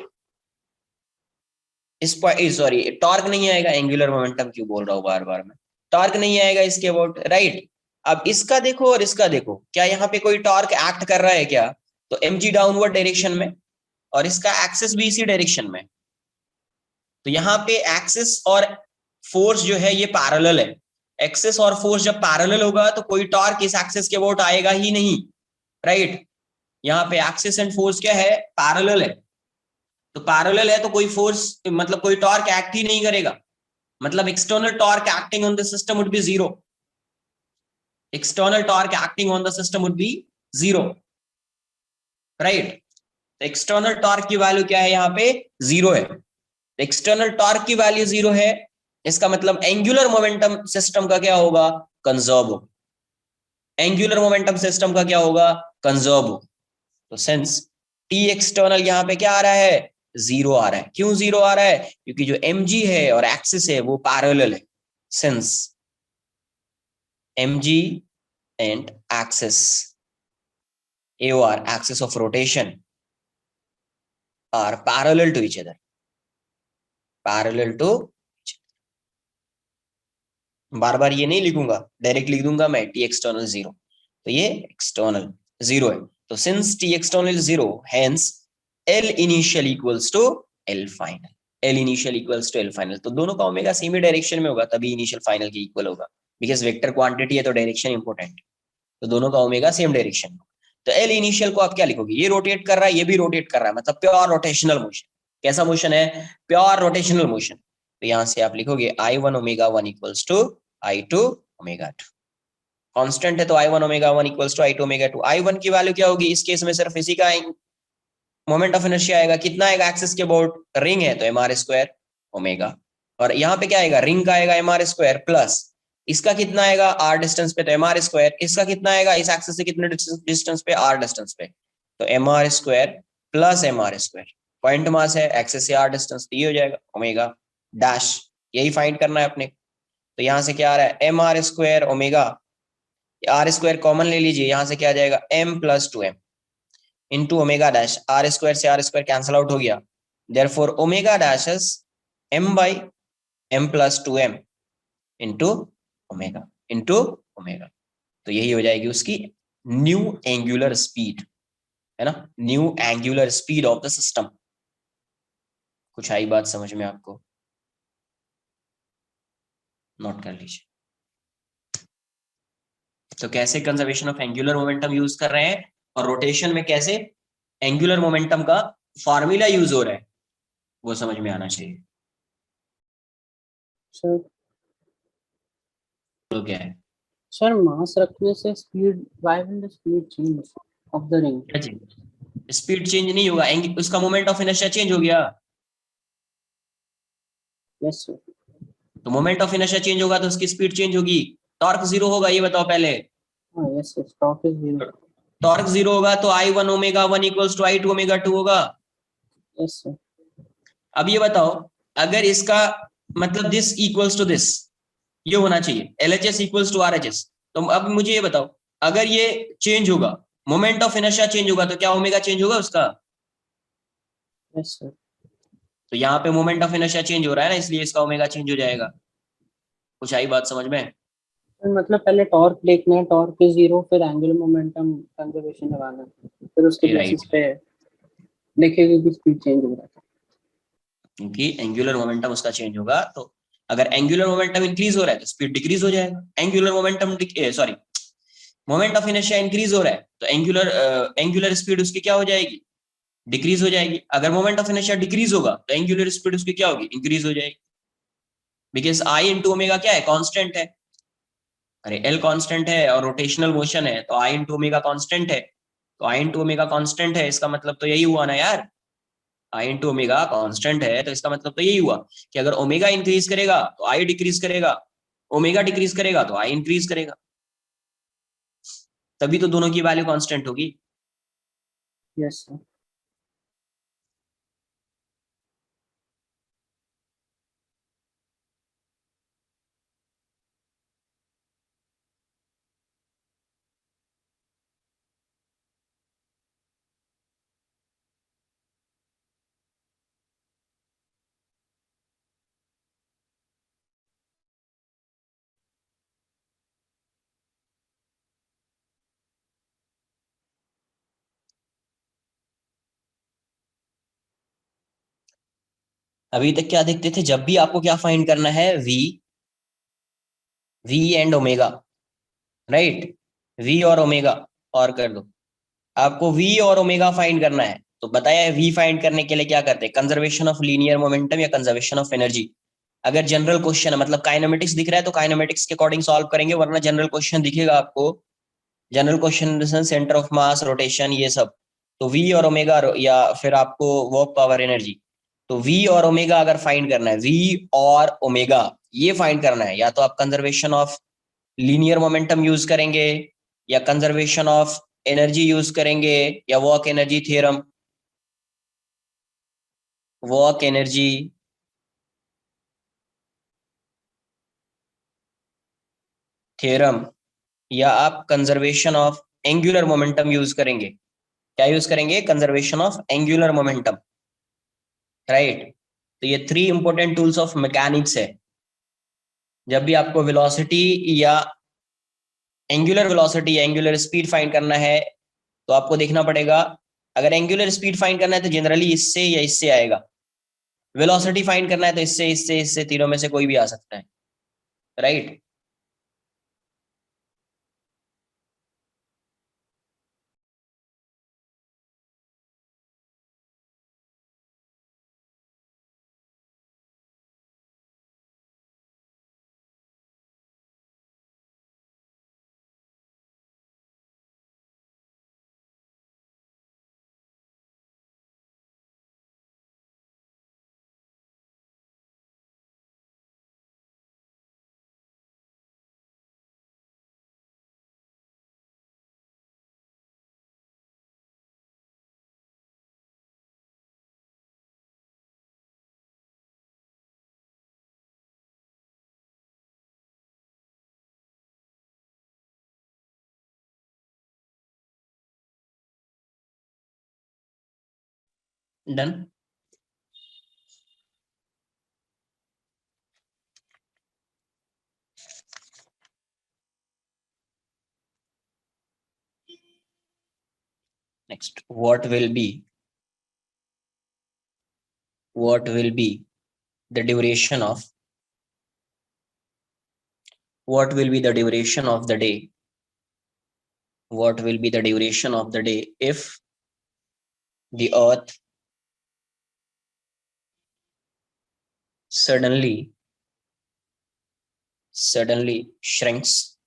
इस सॉरी, टॉर्क नहीं आएगा। एंगुलर मोमेंटम क्यों बोल रहा हूँ बार बार मैं? टॉर्क नहीं आएगा इसके अबाउट, राइट? अब इसका देखो और इसका देखो, क्या यहाँ पे कोई टॉर्क एक्ट कर रहा है क्या? तो mg डाउनवर्ड डायरेक्शन में, और इसका एक्सेस भी इसी डायरेक्शन में। तो यहाँ पे एक्सेस और फोर्स जो है ये पैरेलल है। एक्सेस और फोर्स जब पैरेलल होगा तो कोई टॉर्क इस एक्सेस के अबाउट आएगा ही नहीं, राइट? यहाँ पे एक्सेस एंड फोर्स क्या है? पैरेलल है। तो पैरेलल है तो कोई फोर्स, मतलब कोई टॉर्क एक्ट ही नहीं करेगा, मतलब external torque acting on the system would be zero. External torque acting on the system would be zero, right? External torque की वैल्यू क्या है? यहाँ पे जीरो है। एक्सटर्नल टॉर्क की वैल्यू जीरो है, इसका मतलब एंगुलर मोमेंटम सिस्टम का क्या होगा? कंजर्व होगा। एंगुलर मोमेंटम सिस्टम का क्या होगा? कंजर्व होगा। तो सिंस टी एक्सटर्नल यहाँ पे क्या आ रहा है? जीरो आ रहा है। क्यों जीरो आ रहा है? क्योंकि जो mg है और एक्सिस है वो पैरेलल है। Since mg and axis AOR, axis of rotation, are parallel to each other, parallel to each other। बार बार ये नहीं लिखूंगा, डायरेक्ट लिख दूंगा मैं टी एक्सटर्नल जीरो, तो ये एक्सटर्नल जीरो है। तो since T external zero, hence L initial equals to L final. L initial equals to L final, तो दोनों का ओमेगा सेम ही डायरेक्शन में होगा, तभी इनिशियल फाइनल के इक्वल होगा। बिकॉज वेक्टर क्वांटिटी है तो डायरेक्शन इंपॉर्टेंट, तो दोनों का ओमेगा सेम डायरेक्शन। तो एल इनिशियल को आप क्या लिखोगे? ये रोटेट कर रहा है, ये भी रोटेट कर रहा है, मतलब प्योर रोटेशनल मोशन। कैसा मोशन है? Pure rotational motion. तो यहां से आप लिखोगे I1 omega 1 equals to I2 omega 2। Constant है तो I1 omega 1 equals to I2 omega 2। I1 की वैल्यू क्या होगी इस केस में? सिर्फ इसी का मोमेंट ऑफ इनर्शिया आएगा। कितना आएगा? एक्सिस के अबाउट रिंग है तो mr स्क्वायर ओमेगा, और यहाँ पे क्या आएगा? रिंग का आएगा mr स्क्वायर प्लस इसका कितना आएगा? r डिस्टेंस पे तो mr स्क्वायर, इसका कितना आएगा? इस एक्सिस से कितने डिस्टेंस पे? r डिस्टेंस पे, तो mr square plus mr square. Point mass है, एक्सिस से r डिस्टेंस, तो ये हो जाएगा ओमेगा डैश। यही फाइंड करना है अपने। तो यहाँ से क्या आ रहा है? mr square omega, r square common ले लीजिए, यहाँ से क्या आ जाएगा? m plus 2m into omega dash. r square से r स्क्वायर कैंसल आउट हो गया, therefore omega dash is m by m plus 2m into omega, into omega. तो यही हो जाएगी उसकी न्यू एंगुलर स्पीड, है ना, new angular speed of the system. कुछ आई बात समझ में आपको? नोट कर लीजिए। तो कैसे conservation of angular momentum use कर रहे हैं और रोटेशन में कैसे एंगुलर मोमेंटम का फॉर्मूला यूज हो रहा है वो समझ में आना चाहिए। सर तो क्या है, सर मास रखने से speed, why will the speed change of the ring? क्या चीज, स्पीड चेंज नहीं होगा, उसका मोमेंट ऑफ इनर्शिया चेंज हो गया। Yes sir. तो मोमेंट ऑफ इनर्शिया चेंज होगा तो उसकी स्पीड चेंज होगी। टॉर्क जीरो होगा, ये बताओ पहले। हाँ yes sir, stock is zero. Torque zero होगा तो I one omega one equals to I two omega two होगा। Yes sir. अब ये बताओ, अगर इसका मतलब दिस इक्वल्स टू दिस, ये होना चाहिए L H S equals R H S. तो अब मुझे ये बताओ, अगर ये चेंज होगा, मोमेंट ऑफ इनर्शिया चेंज होगा तो क्या ओमेगा चेंज होगा उसका? Yes sir. तो यहाँ पे मोमेंट ऑफ इनर्शिया चेंज हो रहा है ना, इसलिए इसका ओमेगा चेंज हो जाएगा। कुछ आई बात समझ में? मतलब पहले टॉर्क देखना है, टॉर्क इज जीरो, फिर एंगुलर मोमेंटम कंजर्वेशन लगाना है, फिर उसके बेसिस राइट, पे देखेंगे कि स्पीड चेंज हो रहा है। क्योंकि एंगुलर मोमेंटम उसका चेंज होगा। तो अगर एंगुलर मोमेंटम इंक्रीज हो रहा है तो स्पीड डिक्रीज हो जाएगा। Angular momentum sorry, moment of inertia increase हो रहा है तो एंगुलर स्पीड उसकी क्या हो जाएगी? डिक्रीज हो जाएगी। अगर मोमेंट ऑफ इनर्शिया डिक्रीज होगा तो एंगुलर स्पीड उसकी क्या होगी? इंक्रीज हो जाएगी। बिकॉज आई इंटू ओमेगा क्या है? कांस्टेंट है। अरे एल कांस्टेंट है और रोटेशनल मोशन है तो आई इंटू ओमेगा कांस्टेंट है। तो आई इंटू ओमेगा कांस्टेंट है, इसका मतलब तो यही हुआ ना यार। आई इंटू ओमेगा कांस्टेंट है तो इसका मतलब तो यही हुआ कि अगर ओमेगा इंक्रीज करेगा तो आई डिक्रीज करेगा, ओमेगा डिक्रीज करेगा तो आई इंक्रीज करेगा। तभी तो दोनों की वैल्यू कांस्टेंट होगी। Yes sir. अभी तक क्या देखते थे, जब भी आपको क्या फाइंड करना है, V and omega, right, V और ओमेगा, और कर दो। आपको वी और ओमेगा फाइंड करना है तो बताया है वी फाइंड करने के लिए क्या करते हैं, कंजर्वेशन ऑफ लीनियर मोमेंटम या कंजर्वेशन ऑफ एनर्जी। अगर जनरल क्वेश्चन है, मतलब काइनेमेटिक्स दिख रहा है तो काइनेमेटिक्स के अकॉर्डिंग सॉल्व करेंगे, वरना जनरल क्वेश्चन दिखेगा आपको, general question centre of mass, rotation, ये सब, तो वी और ओमेगा, या फिर आपको वर्क पावर एनर्जी। तो वी और ओमेगा अगर फाइंड करना है, वी और ओमेगा ये फाइंड करना है, या तो आप conservation of linear momentum use करेंगे, या कंजर्वेशन ऑफ एनर्जी यूज करेंगे, या work energy theorem, work energy theorem, या आप conservation of angular momentum use करेंगे। क्या यूज करेंगे? Conservation of angular momentum, right. तो ये three important tools of mechanics है। जब भी आपको वेलोसिटी या एंगुलर वेलोसिटी या एंगुलर स्पीड फाइंड करना है तो आपको देखना पड़ेगा, अगर एंगुलर स्पीड फाइंड करना है तो जनरली इससे या इससे आएगा, वेलोसिटी फाइंड करना है तो इससे इससे इससे, तीनों में से कोई भी आ सकता है, right. Done. Next, what will be the duration of what will be the duration of the day? What will be the duration of the day if the earth suddenly shrinks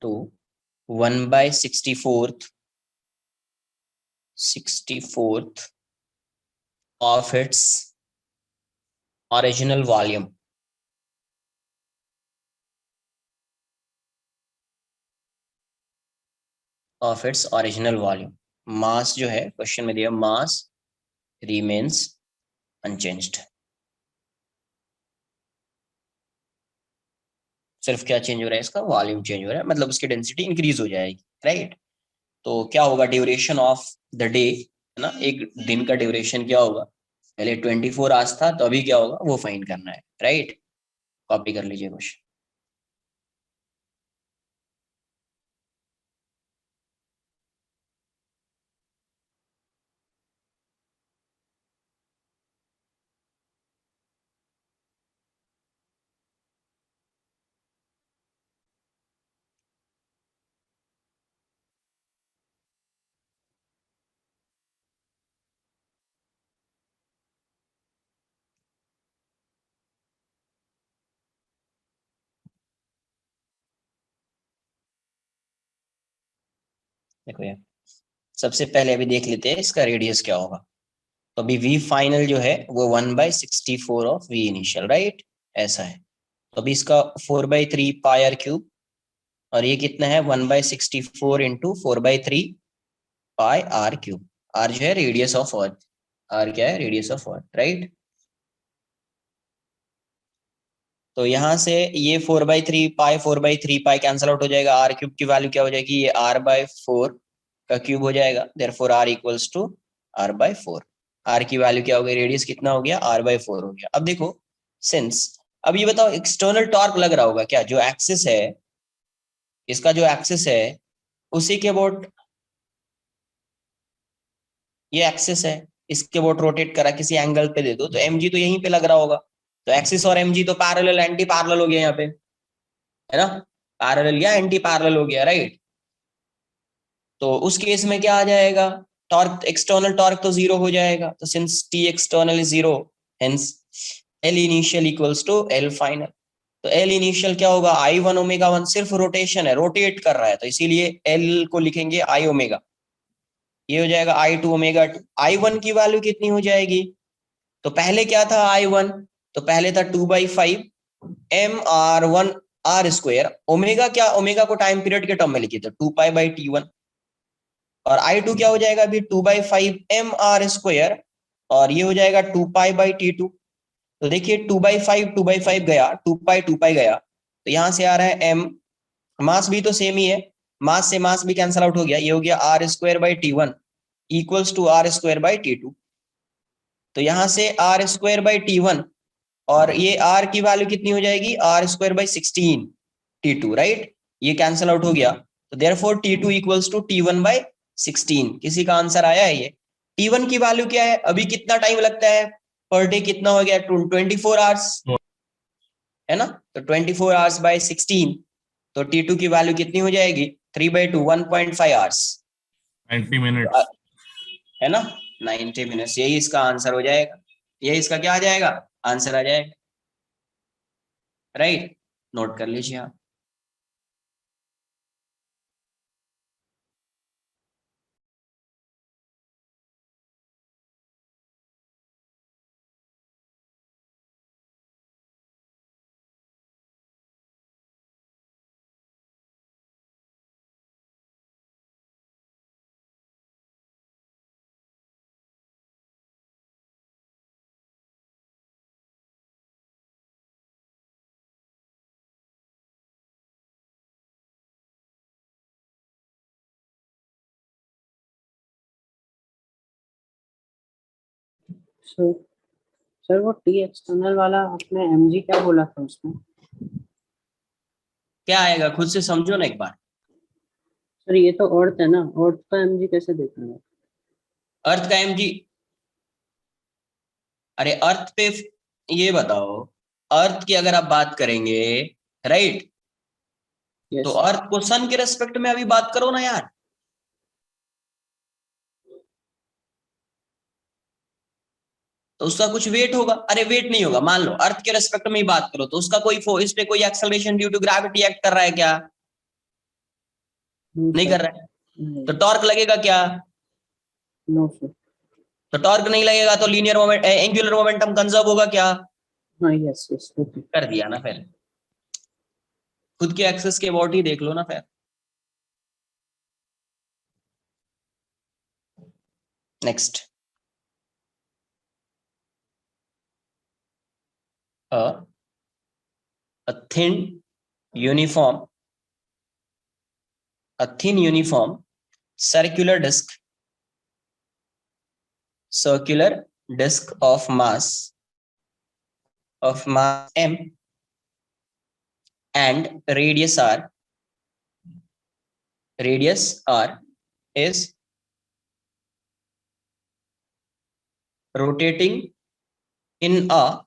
to 1/64th of its original volume? Of its original volume. मास जो है question में दिया, मास remains unchanged. सिर्फ क्या change हो रहा है, इसका वॉल्यूम चेंज हो रहा है, मतलब उसकी डेंसिटी इंक्रीज हो जाएगी, राइट? तो क्या होगा ड्यूरेशन ऑफ द डे, है ना, एक दिन का ड्यूरेशन क्या होगा? पहले 24 आवर्स था, तो अभी क्या होगा वो फाइंड करना है, राइट? कॉपी कर लीजिए क्वेश्चन। देखो यार, सबसे पहले अभी देख लेते हैं इसका रेडियस क्या होगा। तो अभी v फाइनल जो है वो 1/64 ऑफ v इनिशियल, राइट? ऐसा है। तो अभी इसका 4/3 पाई आर क्यूब, और ये कितना है 1/64 इंटू 4/3 पाई आर क्यूब। आर जो है रेडियस ऑफ अर्थ, आर क्या है रेडियस ऑफ अर्थ, राइट? तो यहाँ से ये 4/3 पाई कैंसिल आउट हो जाएगा, आर क्यूब की वैल्यू क्या हो जाएगी, ये r/4 का क्यूब हो जाएगा, therefore r equals to r/4। R की वैल्यू क्या हो गई, रेडियस कितना हो गया, r/4 हो गया। अब देखो सिंस, अब ये बताओ एक्सटर्नल टॉर्क लग रहा होगा क्या, जो एक्सिस है, इसका जो एक्सिस है उसी के अबाउट ये एक्सिस है, इसके अबाउट रोटेट करा किसी एंगल पे दे दो तो mg तो यहीं पे लग रहा होगा। तो एक्सिस और mg तो पैरेलल एंटी पैरेलल हो गया यहाँ पे, है ना? पैरेलल या एंटी पैरेलल हो गया, राइट? तो उस केस में क्या आ जाएगा, टॉर्क, एक्सटर्नल टॉर्क तो जीरो हो जाएगा। तो since T external is zero, hence L initial equals to L final. तो एल इनिशियल क्या होगा, I1 ओमेगा 1, सिर्फ रोटेशन है, रोटेट कर रहा है, तो इसीलिए एल को लिखेंगे I ओमेगा। ये हो जाएगा I2 ओमेगा 2। I1 की वैल्यू कितनी हो जाएगी, तो पहले क्या था I1, तो पहले था 2/5 mr1 r स्क्वायर। ओमेगा क्या, ओमेगा को टाइम पीरियड के टर्म में लिखिए तो 2π/t1, और I2 क्या हो जाएगा अभी 2/5 mr स्क्वायर, और ये हो जाएगा 2π/t2। तो देखिए 2/5 गया, 2π गया, तो यहाँ से आ रहा है m, मास भी तो सेम ही है, मास से मास भी कैंसिल आउट हो गया, ये हो गया r²/t1 इक्वल्स टू r²/t2। तो यहाँ से r²/t1, और ये r की वैल्यू कितनी हो जाएगी, r²/16 t2, राइट? ये कैंसिल आउट हो गया, तो therefore t2 equals to t1/16। किसी का आंसर आया है ये? t1 की वैल्यू क्या है, अभी कितना टाइम लगता है पर डे, कितना हो गया 24 आवर्स, है ना? तो 24 आवर्स बाय 16, तो t2 की वैल्यू कितनी हो जाएगी 3/2, 1.5 आवर्स, 90 minutes. है ना? 90 मिनट्स, यही इसका आंसर हो जाएगा, यही इसका क्या आ जाएगा, आंसर आ जाएगा, राइट? नोट कर लीजिए आप। सर वो टी एक्सटर्नल वाला आपने mg क्या बोला था उसमें? क्या आएगा खुद से समझो ना एक बार। सर ये तो अर्थ है ना, अर्थ का mg कैसे देखना है? अर्थ का mg, अरे अर्थ पे ये बताओ अर्थ की अगर आप बात करेंगे, राइट, yes तो अर्थ को सन के रेस्पेक्ट में अभी बात करो ना यार। तो उसका कुछ वेट होगा। अरे वेट नहीं होगा, मान लो अर्थ के रेस्पेक्ट में ही बात करो, तो उसका कोई इस पे कोई acceleration due to gravity act कर रहा है क्या? no नहीं sir कर रहा है। नहीं तो टॉर्क लगेगा क्या? no sir तो टॉर्क नहीं लगेगा तो linear moment, angular momentum conserve होगा क्या? हाँ yes yes okay कर दिया ना फिर। खुद के एक्सेस के अबाउट ही देख लो ना फिर। Next, a thin uniform a thin uniform circular disk of mass m and radius r is rotating in a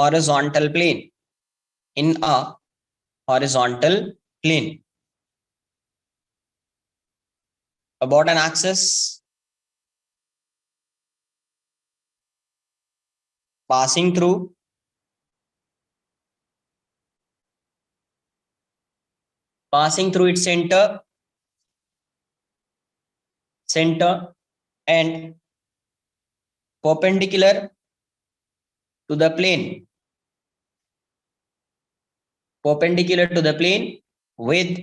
horizontal plane about an axis passing through its center and perpendicular to the plane with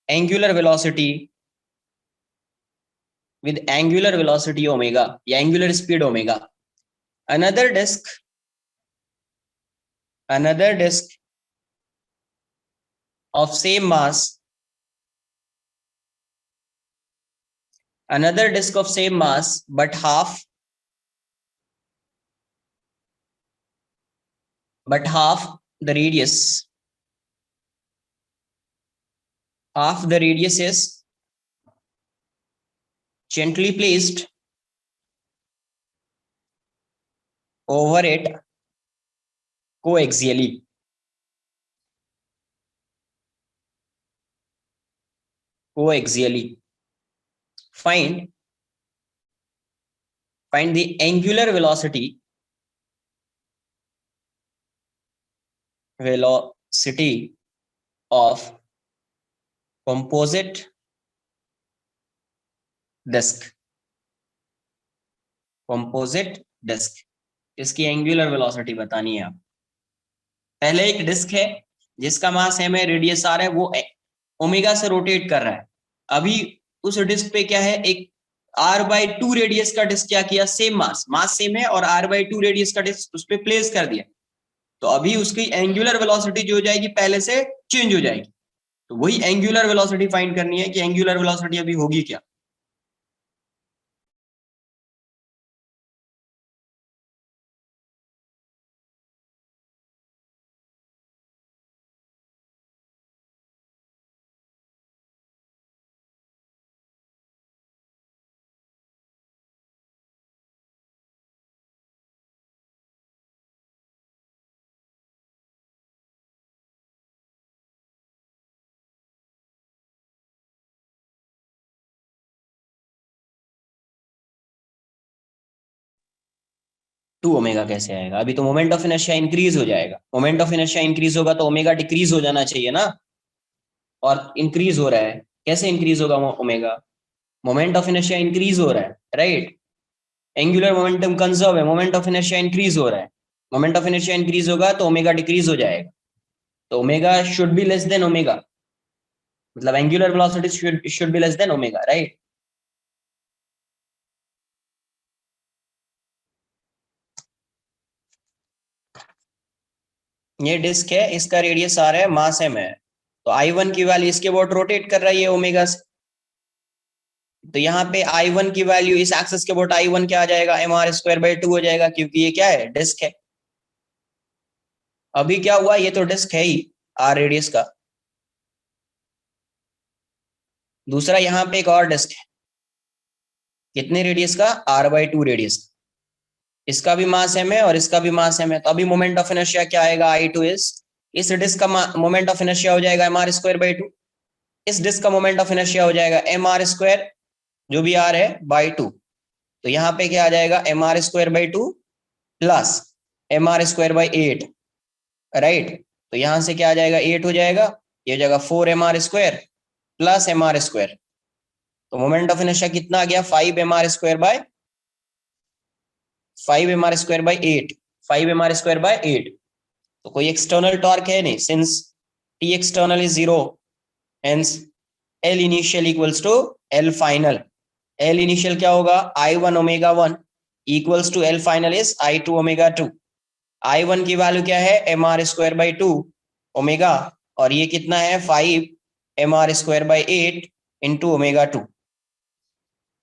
angular velocity omega या angular speed omega. Another disk of same mass but half the radius is gently placed over it coaxially. Find the angular velocity of composite disk. इसकी angular velocity बतानी है आप। पहले एक disc है जिसका मास m है, रेडियस r है, वो ओमेगा से रोटेट कर रहा है। अभी उस डिस्क पे क्या है, एक r/2 रेडियस का डिस्क क्या किया, सेम मास सेम है और r/2 रेडियस का डिस्क उस पे प्लेस कर दिया। तो अभी उसकी एंगुलर वेलोसिटी जो हो जाएगी पहले से चेंज हो जाएगी। तो वही एंगुलर वेलोसिटी फाइंड करनी है कि एंगुलर वेलोसिटी अभी होगी क्या। टू ओमेगा कैसे आएगा? अभी तो मोमेंट ऑफ इनर्शिया इंक्रीज हो जाएगा। मोमेंट ऑफ इनर्शिया इंक्रीज होगा तो ओमेगा डिक्रीज हो जाना चाहिए ना, और इंक्रीज हो रहा है। कैसे इंक्रीज होगा omega? Moment of inertia increase हो रहा है, राइट। एंगुलर मोमेंटम कंजर्व है, मोमेंट ऑफ इनर्शिया इंक्रीज हो रहा है। मोमेंट ऑफ इनर्शिया इंक्रीज होगा तो ओमेगा डिक्रीज हो जाएगा। तो omega should be less than omega, मतलब angular velocity should be less than omega, right. ये डिस्क है, इसका रेडियस r है, मास m है। तो I1 की वैल्यू इसके अबाउट रोटेट कर रही है ओमेगा से। तो यहाँ पे I1 की वैल्यू इस एक्सिस के अबाउट I1 क्या आ जाएगा, mr²/2 हो जाएगा, क्योंकि ये क्या है, डिस्क है। अभी क्या हुआ, ये तो डिस्क है ही r रेडियस का। दूसरा यहाँ पे एक और डिस्क है, कितने रेडियस का, r/2 रेडियस। इसका भी मास m है और इसका भी मास m है, तो अभी मोमेंट ऑफ इनर्शिया क्या आएगा, I2 इस डिस्क का मोमेंट ऑफ इनर्शिया हो जाएगा mr²/2, इस डिस्क का मोमेंट ऑफ इनर्शिया हो जाएगा mr², जो भी r है, by 2। तो यहाँ पे क्या आ जाएगा, mr²/2 प्लस mr²/8, राइट। तो यहाँ से क्या आ जाएगा, 8 हो जाएगा, ये हो जाएगा 4mr² प्लस mr²। तो मोमेंट ऑफ इनर्शिया कितना आ गया, 5mr²/8, 5mr²/8। तो कोई एक्सटर्नल टॉर्क है नहीं, since T external is 0, hence L initial equals to L final। L initial क्या होगा, I1 omega 1 equals to L final is I2 omega 2। I1 की वैल्यू क्या है, mr²/2 ओमेगा, और ये कितना है, 5mr²/8 इंटू ओमेगा 2।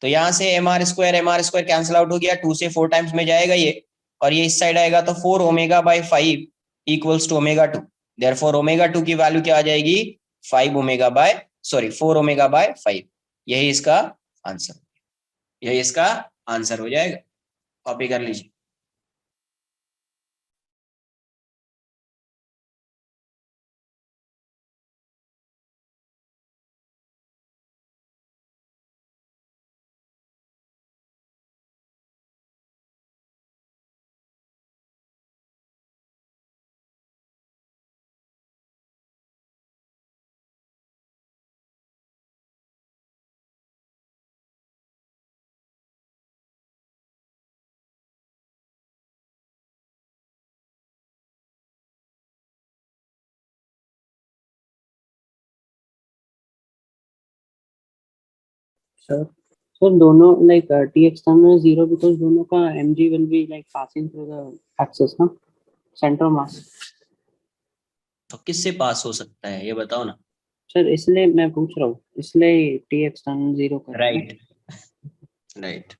तो यहाँ से mr² कैंसिल आउट हो गया, 2 से 4 टाइम्स में जाएगा ये, और ये इस साइड आएगा, तो 4 omega/5 equals to omega 2। Therefore omega 2 की वैल्यू क्या आ जाएगी, 4 omega/5। यही इसका आंसर, यही इसका आंसर हो जाएगा। कॉपी कर लीजिए। सर सर दोनों like T external is 0 because दोनों का mg will be like passing through the axis ना, center of mass। तो किससे पास हो सकता है, ये बताओ ना। सर इसलिए मैं पूछ रहा हूँ, इसलिए T external 0 कर रहा हूँ। Right, right.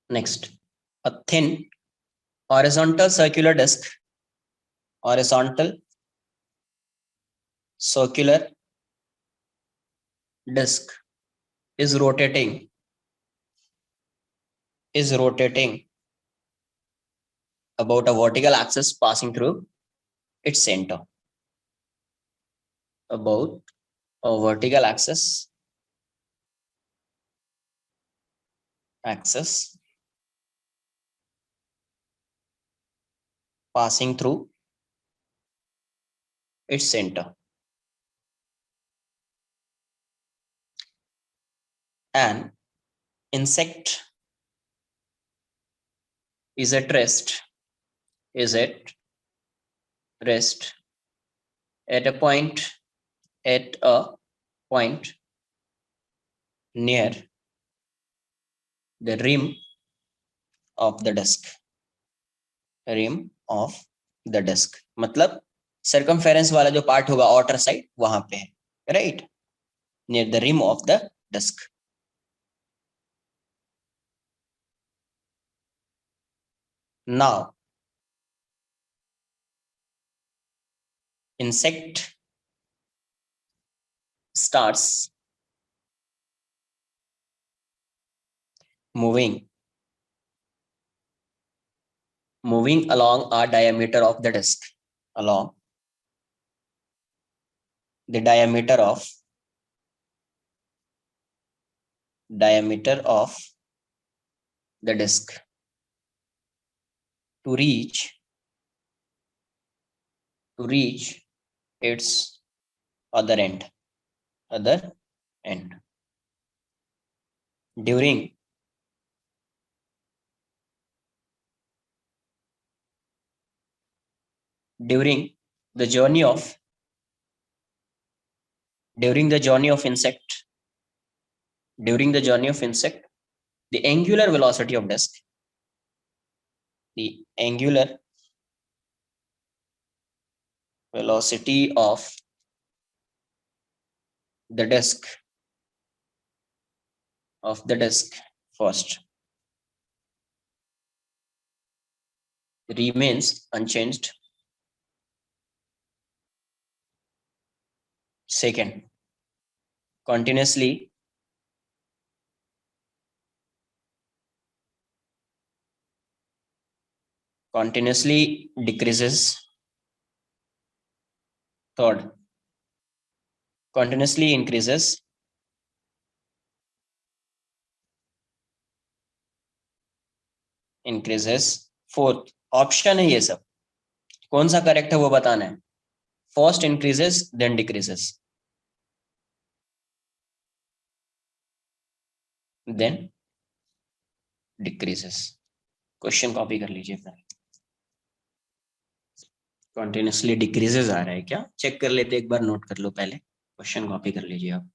Next, a thin horizontal circular disc, horizontal circular disc is rotating about a vertical axis passing through its center, about a vertical axis passing through its center. An insect is at rest at a point near the rim of the disc, मतलब circumference वाला जो part होगा outer side वहां पे है, right, near the rim of the disc। Now insect starts moving along a diameter of the disc, along the diameter of the disc to reach its other end. During the journey of insect, the angular velocity of disc, the disc first remains unchanged, second continuously continuously decreases. Third, continuously increases. Fourth option है ये सब, कौन सा correct है वो बताना है. First increases then decreases then decreases. Question copy कर लीजिए फिर. कंटिन्यूसली डिक्रीजेस आ रहा है क्या, चेक कर लेते, एक बार नोट कर लो पहले. क्वेश्चन कॉपी कर लीजिए आप.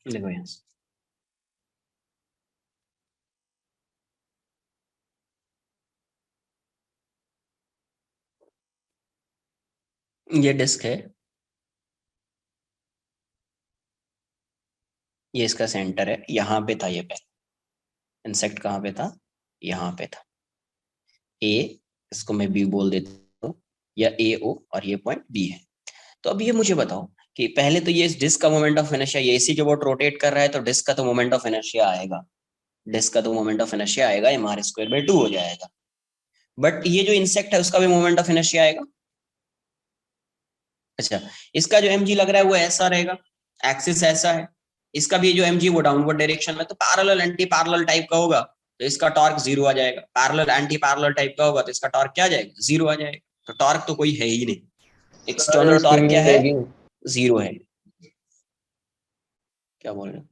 देखो यहाँ से ये डिस्क है, ये इसका सेंटर है, यहाँ पे था ये पहले. इंसेक्ट कहाँ पे था, यहाँ पे था. ए, इसको मैं बी बोल देता हूँ, या ए ओ, और ये पॉइंट बी है. तो अब ये मुझे बताओ कि पहले तो ये इस डिस्क का मोमेंट ऑफ इनर्शिया, ये इसी के बोट रोटेट कर रहा है, तो डिस्क का तो मोमेंट ऑफ इनर्शिया आएगा. डिस्क का तो मोमेंट ऑफ इनर्शिया आएगा, mr²/2 हो जाएगा. बट ये जो इंसेक्ट है उसका भी मोमेंट ऑफ इनर्शिया आएगा. अच्छा, इसका जो mg लग रहा है वो ऐसा रहेगा, एक्सिस ऐसा है. इसका भी जो mg वो डाउनवर्ड डायरेक्शन में, तो पैरेलल एंटी पैरेलल टाइप का होगा, तो इसका टॉर्क 0 आ जाएगा. पैरेलल एंटी पैरेलल टाइप का होगा तो इसका टॉर्क क्या आ जाएगा, 0 आ जाएगा. तो टॉर्क तो कोई है ही नहीं. एक्सटर्नल टॉर्क क्या है, 0 है. क्या बोल रहे हो?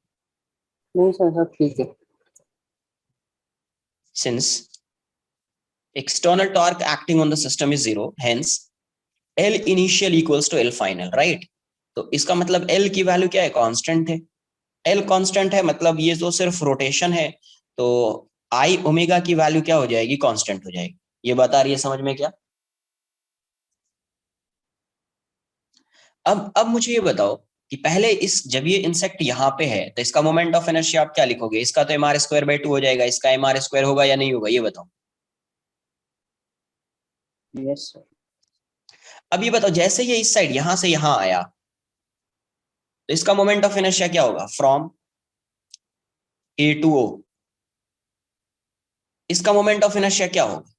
नहीं सर, सब ठीक है. Since external torque acting on the system is 0, hence L initial equals to L final, right? तो इसका मतलब L की वैल्यू क्या है, कांस्टेंट है. L कांस्टेंट है मतलब ये तो सिर्फ रोटेशन है, तो I ओमेगा की वैल्यू क्या हो जाएगी, कांस्टेंट हो जाएगी. ये बता रही है समझ में क्या? अब मुझे ये बताओ कि पहले इस जब ये इंसेक्ट यहाँ पे है तो इसका मोमेंट ऑफ इनर्शिया आप क्या लिखोगे, इसका तो mr²/2 हो जाएगा, इसका mr² होगा या नहीं होगा, ये बताओ. Yes sir. अब ये बताओ, जैसे ये इस साइड यहां से यहां आया तो इसका मोमेंट ऑफ इनर्शिया क्या होगा, फ्रॉम ए टू ओ. इसका मोमेंट ऑफ इनर्शिया क्या होगा,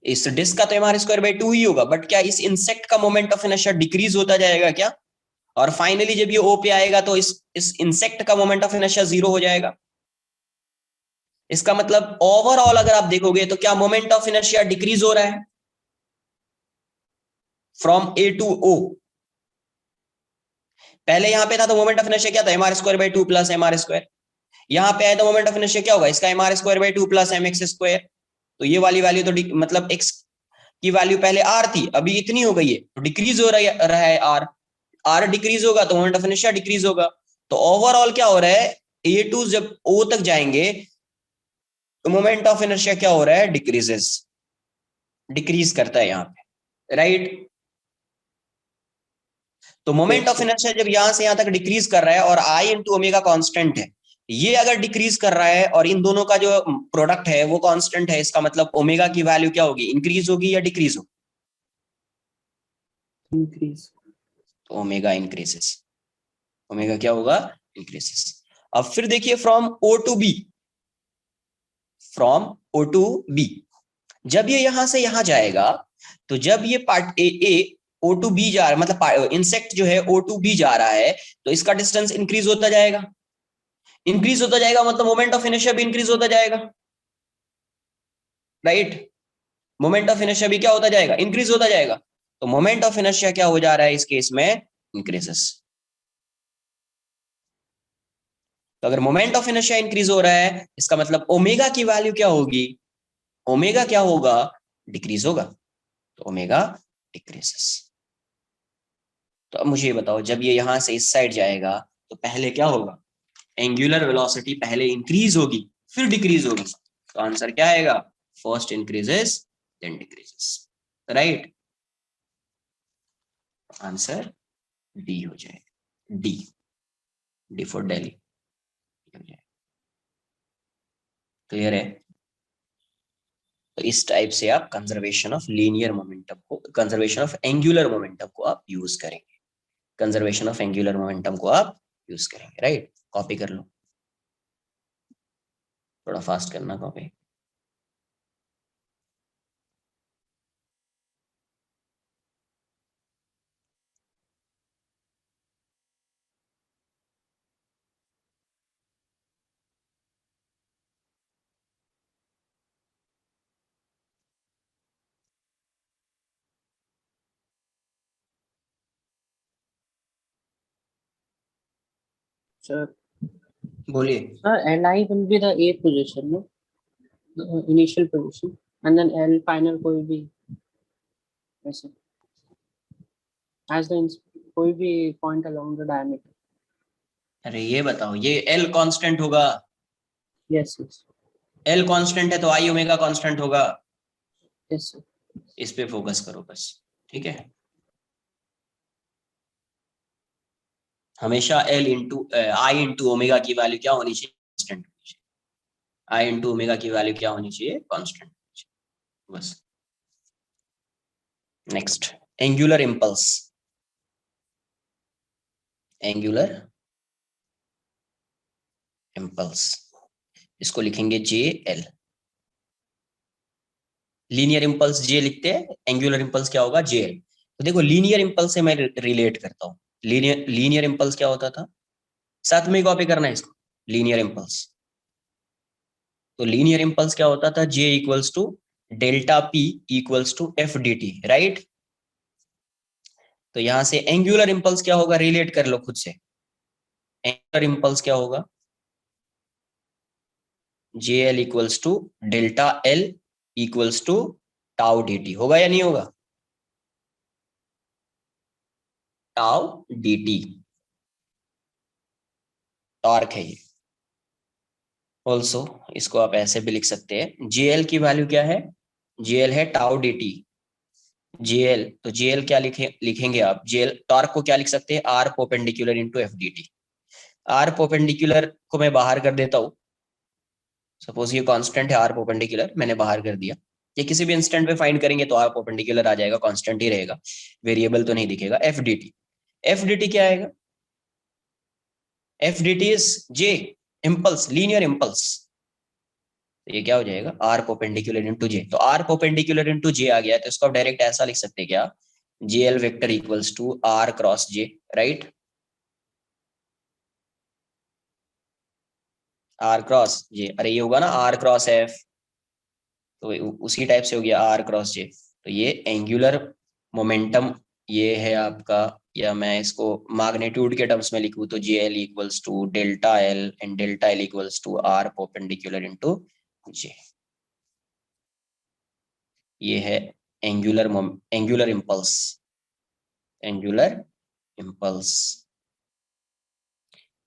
इस डिस्क का तो mr²/2 ही होगा, बट क्या इस इंसेक्ट का मोमेंट ऑफ इनर्शिया डिक्रीज होता जाएगा क्या, और फाइनली जब ये ओ पे आएगा तो इस इंसेक्ट का मोमेंट ऑफ इनर्शिया 0 हो जाएगा. इसका मतलब ओवरऑल अगर आप देखोगे तो क्या मोमेंट ऑफ इनर्शिया डिक्रीज हो रहा है फ्रॉम ए टू ओ. पहले यहां पे था तो मोमेंट ऑफ इनर्शिया क्या था, mr²/2 प्लस mr². यहाँ पे आया तो मोमेंट ऑफ इनर्शिया क्या होगा, इसका mr²/2 प्लस mx². तो ये वाली वैल्यू तो मतलब x की वैल्यू पहले r थी, अभी इतनी हो गई है, तो डिक्रीज हो रहा है r डिक्रीज होगा तो मोमेंट ऑफ इनर्शिया डिक्रीज होगा. तो ओवरऑल क्या हो रहा है, A2 जब O तक जाएंगे तो मोमेंट ऑफ इनर्शिया क्या हो रहा है, डिक्रीज करता है यहाँ पे, राइट. तो मोमेंट ऑफ इनर्शिया जब यहां से यहां तक डिक्रीज कर रहा है और I इंटू ओमेगा कॉन्स्टेंट है, ये अगर डिक्रीज कर रहा है और इन दोनों का जो प्रोडक्ट है वो कांस्टेंट है, इसका मतलब ओमेगा की वैल्यू क्या होगी, इंक्रीज होगी या डिक्रीज होगी, इंक्रीज. तो ओमेगा इंक्रीजेस. ओमेगा क्या होगा, इंक्रीजेस. अब फिर देखिए from O to B, from O to B, जब ये यहां से यहां जाएगा तो जब ये part A O to B जा रहा है, मतलब इंसेक्ट जो है O टू B जा रहा है, तो इसका डिस्टेंस इंक्रीज होता जाएगा. इंक्रीज होता जाएगा मतलब मोमेंट ऑफ इनर्शिया भी इंक्रीज होता जाएगा, राइट. मोमेंट ऑफ इनर्शिया भी क्या होता जाएगा, इंक्रीज होता जाएगा. तो मोमेंट ऑफ इनर्शिया क्या हो जा रहा है इस केस में, इंक्रीजेस. तो अगर मोमेंट ऑफ इनर्शिया इंक्रीज हो रहा है, इसका मतलब ओमेगा की वैल्यू क्या होगी, ओमेगा क्या होगा, डिक्रीज होगा, तो ओमेगा डिक्रीजेस। तो अब मुझे ये बताओ, जब ये यहां से इस साइड जाएगा तो पहले क्या होगा, एंगुलर वेलोसिटी पहले इंक्रीज होगी फिर डिक्रीज होगी, तो आंसर क्या आएगा, first increases then decreases, right. Answer D हो जाएगा, D, D for Delhi. Clear है। तो इस टाइप से आप कंजर्वेशन ऑफ लीनियर मोमेंटम को, कंजर्वेशन ऑफ एंगुलर मोमेंटम को आप यूज करेंगे, कंजर्वेशन ऑफ एंगुलर मोमेंटम को आप यूज करेंगे, राइट। कॉपी कर लो, थोड़ा फास्ट करना कॉपी। Sir, बोलिए। Li will be the eighth position, no? The initial position, and then L final कोई भी ऐसे as the कोई भी point along the diameter. अरे ये बताओ, ये एल कांस्टेंट होगा, Yes, yes, एल कांस्टेंट है तो आई ओमेगा कांस्टेंट होगा, yes, sir. इस पे फोकस करो बस, ठीक है। हमेशा एल इंटू आई इंटू ओमेगा की वैल्यू क्या होनी चाहिए, कांस्टेंट होनी चाहिए, आई इंटू ओमेगा की वैल्यू क्या होनी चाहिए, कांस्टेंट, बस। Next, angular impulse, angular impulse, इसको लिखेंगे जे एल। लीनियर इंपल्स जे लिखते हैं, एंगुलर इंपल्स क्या होगा, जे एल। तो देखो लीनियर इंपल्स से मैं रिलेट करता हूँ, लीनियर इंपल्स क्या होता था, साथ में ही कॉपी करना है इसको, लीनियर इंपल्स। तो लीनियर इंपल्स क्या होता था, J equals to delta P equals to F D T, right. तो यहां से एंगुलर इंपल्स क्या होगा, रिलेट कर लो खुद से, एंगुलर इंपल्स क्या होगा, J L equals to delta L equals to tau D T, होगा या नहीं होगा, टाउ डी टी टॉर्क है ये। ऑल्सो इसको आप ऐसे भी लिख सकते हैं, जेएल की वैल्यू क्या है, जेएल है टाउ डी टी, जेएल, तो जेएल क्या लिखेंगे आप, जेएल टॉर्क को क्या लिख सकते हैं, R perpendicular into F D T. R perpendicular को मैं बाहर कर देता हूँ, सपोज ये कांस्टेंट है आर परपेंडिकुलर, मैंने बाहर कर दिया, ये किसी भी इंस्टेंट पे फाइंड करेंगे तो आर परपेंडिकुलर आ जाएगा, कांस्टेंट ही रहेगा, वेरिएबल तो नहीं दिखेगा। F D T, F D T क्या आएगा, F D T is J impulse, linear impulse, तो ये क्या हो जाएगा, आर परपेंडिकुलर इनटू जे। तो आर परपेंडिकुलर इनटू जे आ गया, तो इसको आप डायरेक्ट ऐसा लिख सकते हैं क्या, J L vector equals to R cross J, right. R cross J, अरे ये होगा ना आर क्रॉस एफ, तो उसी टाइप से हो गया आर क्रॉस जे। तो ये एंगुलर मोमेंटम ये है आपका, या मैं इसको मैग्नीट्यूड के टर्म्स में लिखूं तो J L equals to delta L and delta L equals to R perpendicular into J. ये है angular angular impulse, angular impulse,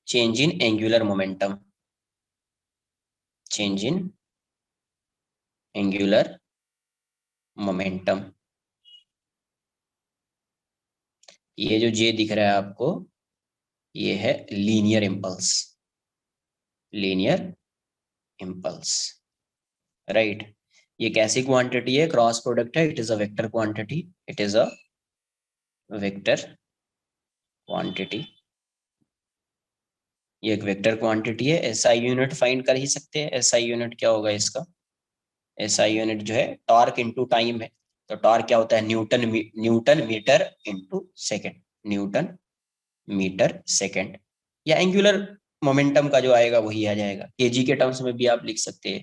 change in angular momentum, change in angular momentum. ये जो जे दिख रहा है आपको, ये है linear impulse, linear impulse, right. ये कैसी क्वांटिटी है, क्रॉस प्रोडक्ट है, it is a vector quantity, it is a vector quantity, ये एक वेक्टर क्वांटिटी है। एसआई यूनिट फाइंड कर ही सकते हैं, एसआई यूनिट क्या होगा इसका, एसआई यूनिट जो है टॉर्क इनटू टाइम है, तो टॉर्क क्या होता है, newton metre into second, newton metre second, या एंगुलर मोमेंटम का जो आएगा वही आ जाएगा, केजी के टर्म्स में भी आप लिख सकते हैं,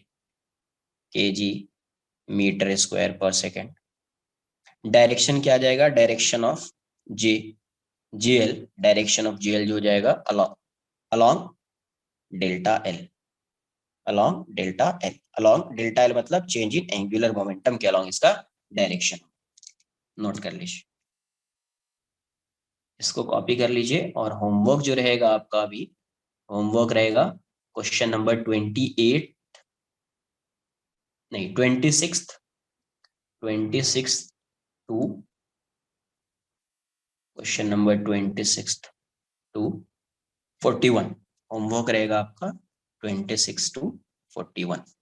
केजी मीटर स्क्वायर पर सेकंड। डायरेक्शन क्या आ जाएगा, direction of J, JL, direction of JL जो हो जाएगा along delta L, along delta L, along delta L मतलब चेंज इन एंगुलर मोमेंटम के along इसका डायरेक्शन। नोट कर लीजिए, इसको कॉपी कर लीजिए। और होमवर्क जो रहेगा आपका अभी, होमवर्क रहेगा क्वेश्चन नंबर 28, नहीं 26 to question number 26 to 41 homework रहेगा आपका 26 टू 41।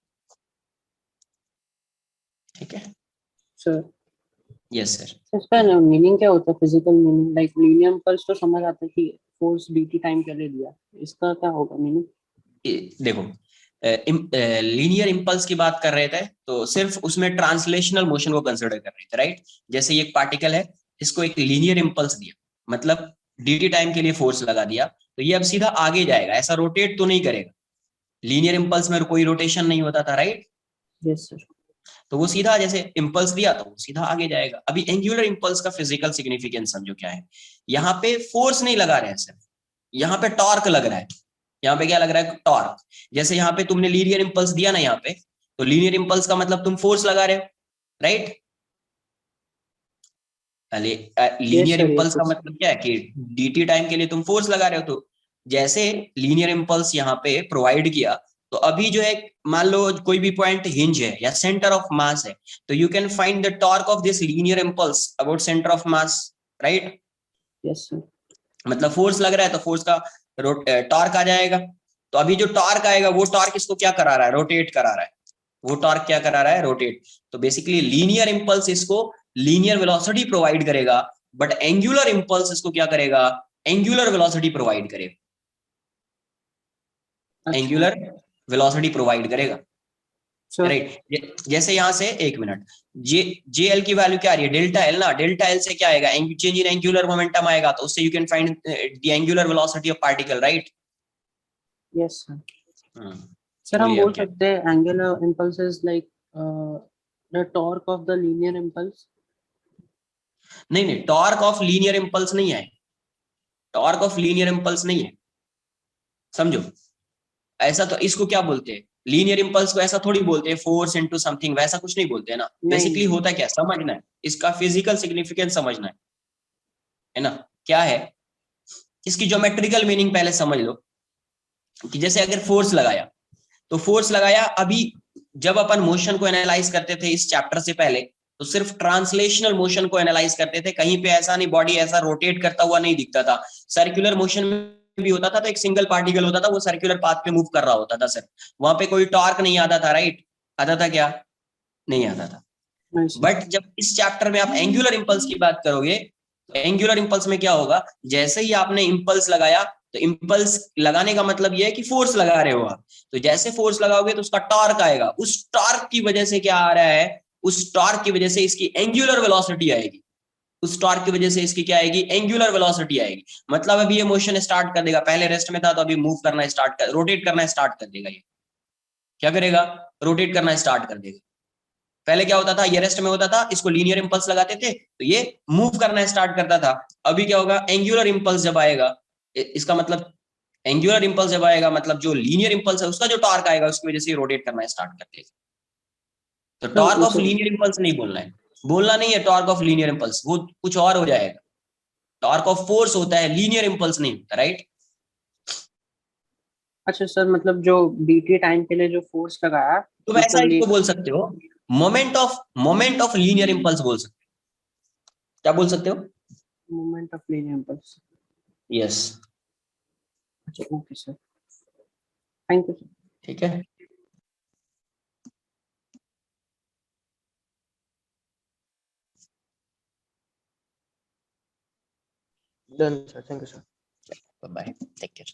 ठीक है सर यस सर। इसका मीनिंग क्या होता है, physical meaning? Like linear impulse तो समझ आता है कि फोर्स dt टाइम के लिए दिया, इसका क्या होगा मीनिंग? देखो लीनियर इंपल्स की बात कर रहे थे तो सिर्फ उसमें ट्रांसलेशनल मोशन को कंसिडर कर रहे थे, राइट। जैसे ये एक पार्टिकल है, इसको एक लीनियर इंपल्स दिया, मतलब dt टाइम के लिए फोर्स लगा दिया, तो ये अब सीधा आगे जाएगा, ऐसा रोटेट तो नहीं करेगा। लीनियर इंपल्स में कोई रोटेशन नहीं होता था, राइट। Yes sir. तो वो सीधा जैसे इंपल्स दिया तो वो सीधा आगे जाएगा। अभी एंगुलर इंपल्स का फिजिकल सिग्निफिकेंस समझो क्या है। यहाँ पे फोर्स नहीं लगा रहे हैं सिर्फ, यहाँ पे टॉर्क लग रहा है। यहाँ पे क्या लग रहा है? टॉर्क। जैसे यहाँ पे तुमने लीनियर इंपल्स दिया ना यहाँ पे, तो लीनियर इंपल्स का मतलब तुम फोर्स लगा रहे हो, right. Yes linear sir, impulse yes का यस। मतलब क्या है कि dt टाइम के लिए तुम फोर्स लगा रहे हो। तो जैसे लीनियर इंपल्स यहाँ पे प्रोवाइड किया, तो अभी जो है मान लो कोई भी पॉइंट हिंज है या सेंटर ऑफ मास है, तो you can find the torque of this linear impulse about centre of mass, right. Yes sir. मतलब फोर्स लग रहा है तो फोर्स का टॉर्क आ जाएगा। तो अभी जो टॉर्क आएगा वो टॉर्क इसको क्या करा रहा है? रोटेट करा रहा है। वो टॉर्क क्या करा रहा है? रोटेट। तो बेसिकली लीनियर इंपल्स इसको लीनियर वेलोसिटी प्रोवाइड करेगा, बट एंगुलर इंपल्स इसको क्या करेगा? एंगुलर वेलोसिटी प्रोवाइड करेगा। अच्छा एंगुलर वेलोसिटी प्रोवाइड करेगा, सर। राइट। जैसे यहां से एक मिनट, जे एल की वैल्यू क्या आ रही है? डेल्टा एल ना। डेल्टा एल से क्या आएगा? चेंज इन एंगुलर मोमेंटम आएगा, तो उससे you can find the angular velocity of particle, right. Yes sir. Sir हम बोलिए बोल अब क्या? सकते हैं angular impulse is like the torque of the linear impulse? नहीं नहीं, टॉर्क ऑफ लीनियर इंपल्स नहीं है। टॉर्क ऑफ लीनियर इंपल्स नहीं है, समझो। ऐसा तो इसको क्या बोलते हैं? लीनियर इंपल्स को ऐसा थोड़ी बोलते हैं फोर्स इनटू समथिंग, वैसा कुछ नहीं बोलते हैं ना। नहीं बेसिकली नहीं। होता क्या समझना है, इसका फिजिकल सिग्निफिकेंस समझना है ना। क्या है इसकी ज्योमेट्रिकल मीनिंग पहले समझ लो। कि जैसे अगर फोर्स लगाया, तो फोर्स लगाया, अभी जब अपन मोशन को एनालाइज करते थे इस चैप्टर से पहले, तो सिर्फ ट्रांसलेशनल मोशन को एनालाइज करते थे। कहीं पे ऐसा नहीं, बॉडी ऐसा रोटेट करता हुआ नहीं दिखता था। सर्कुलर मोशन में भी होता था तो एक सिंगल पार्टिकल होता था, वो सर्कुलर पाथ पे मूव कर रहा होता था सर। वहां पे कोई टॉर्क नहीं आता था, राइट। आता था क्या? नहीं आता था। नहीं सर। बट जब इस चैप्टर में आप एंगुलर इंपल्स की बात करोगे, तो एंगुलर इंपल्स में क्या होगा? जैसे ही आपने इंपल्स लगाया, तो इंपल्स लगाने का मतलब यह है कि फोर्स लगा रहे हो आप। तो जैसे फोर्स लगाओगे तो उसका टॉर्क आएगा, उस टॉर्क की वजह से क्या आ रहा है? उस टॉर्क की वजह से इसकी एंगुलर वेलोसिटी आएगी। उस टॉर्क की वजह से इसकी क्या आएगी? एंगुलर वेलोसिटी आएगी। मतलब अभी ये मोशन स्टार्ट कर देगा, पहले रेस्ट में था तो अभी मूव करना स्टार्ट कर, रोटेट करना स्टार्ट कर देगा। ये क्या करेगा? रोटेट करना स्टार्ट कर देगा। पहले क्या होता था? ये रेस्ट में होता था, इसको लीनियर इंपल्स लगाते थे तो ये मूव करना स्टार्ट करता था। अभी क्या होगा? एंगुलर इंपल्स जब आएगा, इसका मतलब एंगुलर इंपल्स जब आएगा, मतलब जो लीनियर इंपल्स है उसका जो टॉर्क आएगा उसकी वजह से रोटेट करना स्टार्ट कर देगा। तो सर टॉर्क ऑफ उसे लीनियर इंपल्स नहीं बोलना है, बोलना नहीं है टॉर्क ऑफ लीनियर इंपल्स, वो कुछ और हो जाएगा। टॉर्क ऑफ फोर्स होता है, लीनियर इंपल्स नहीं होता, राइट। अच्छा सर, मतलब जो dt टाइम के लिए जो फोर्स लगाया, तो वैसा मतलब इसको बोल सकते हो, मोमेंट ऑफ लीनियर इंपल्स बोल सकते हो। क्या बोल सकते हो? Moment of linear impulse. Yes. अच्छा okay sir, thank you sir. ठीक है। Done sir, thank you sir. Bye, take care.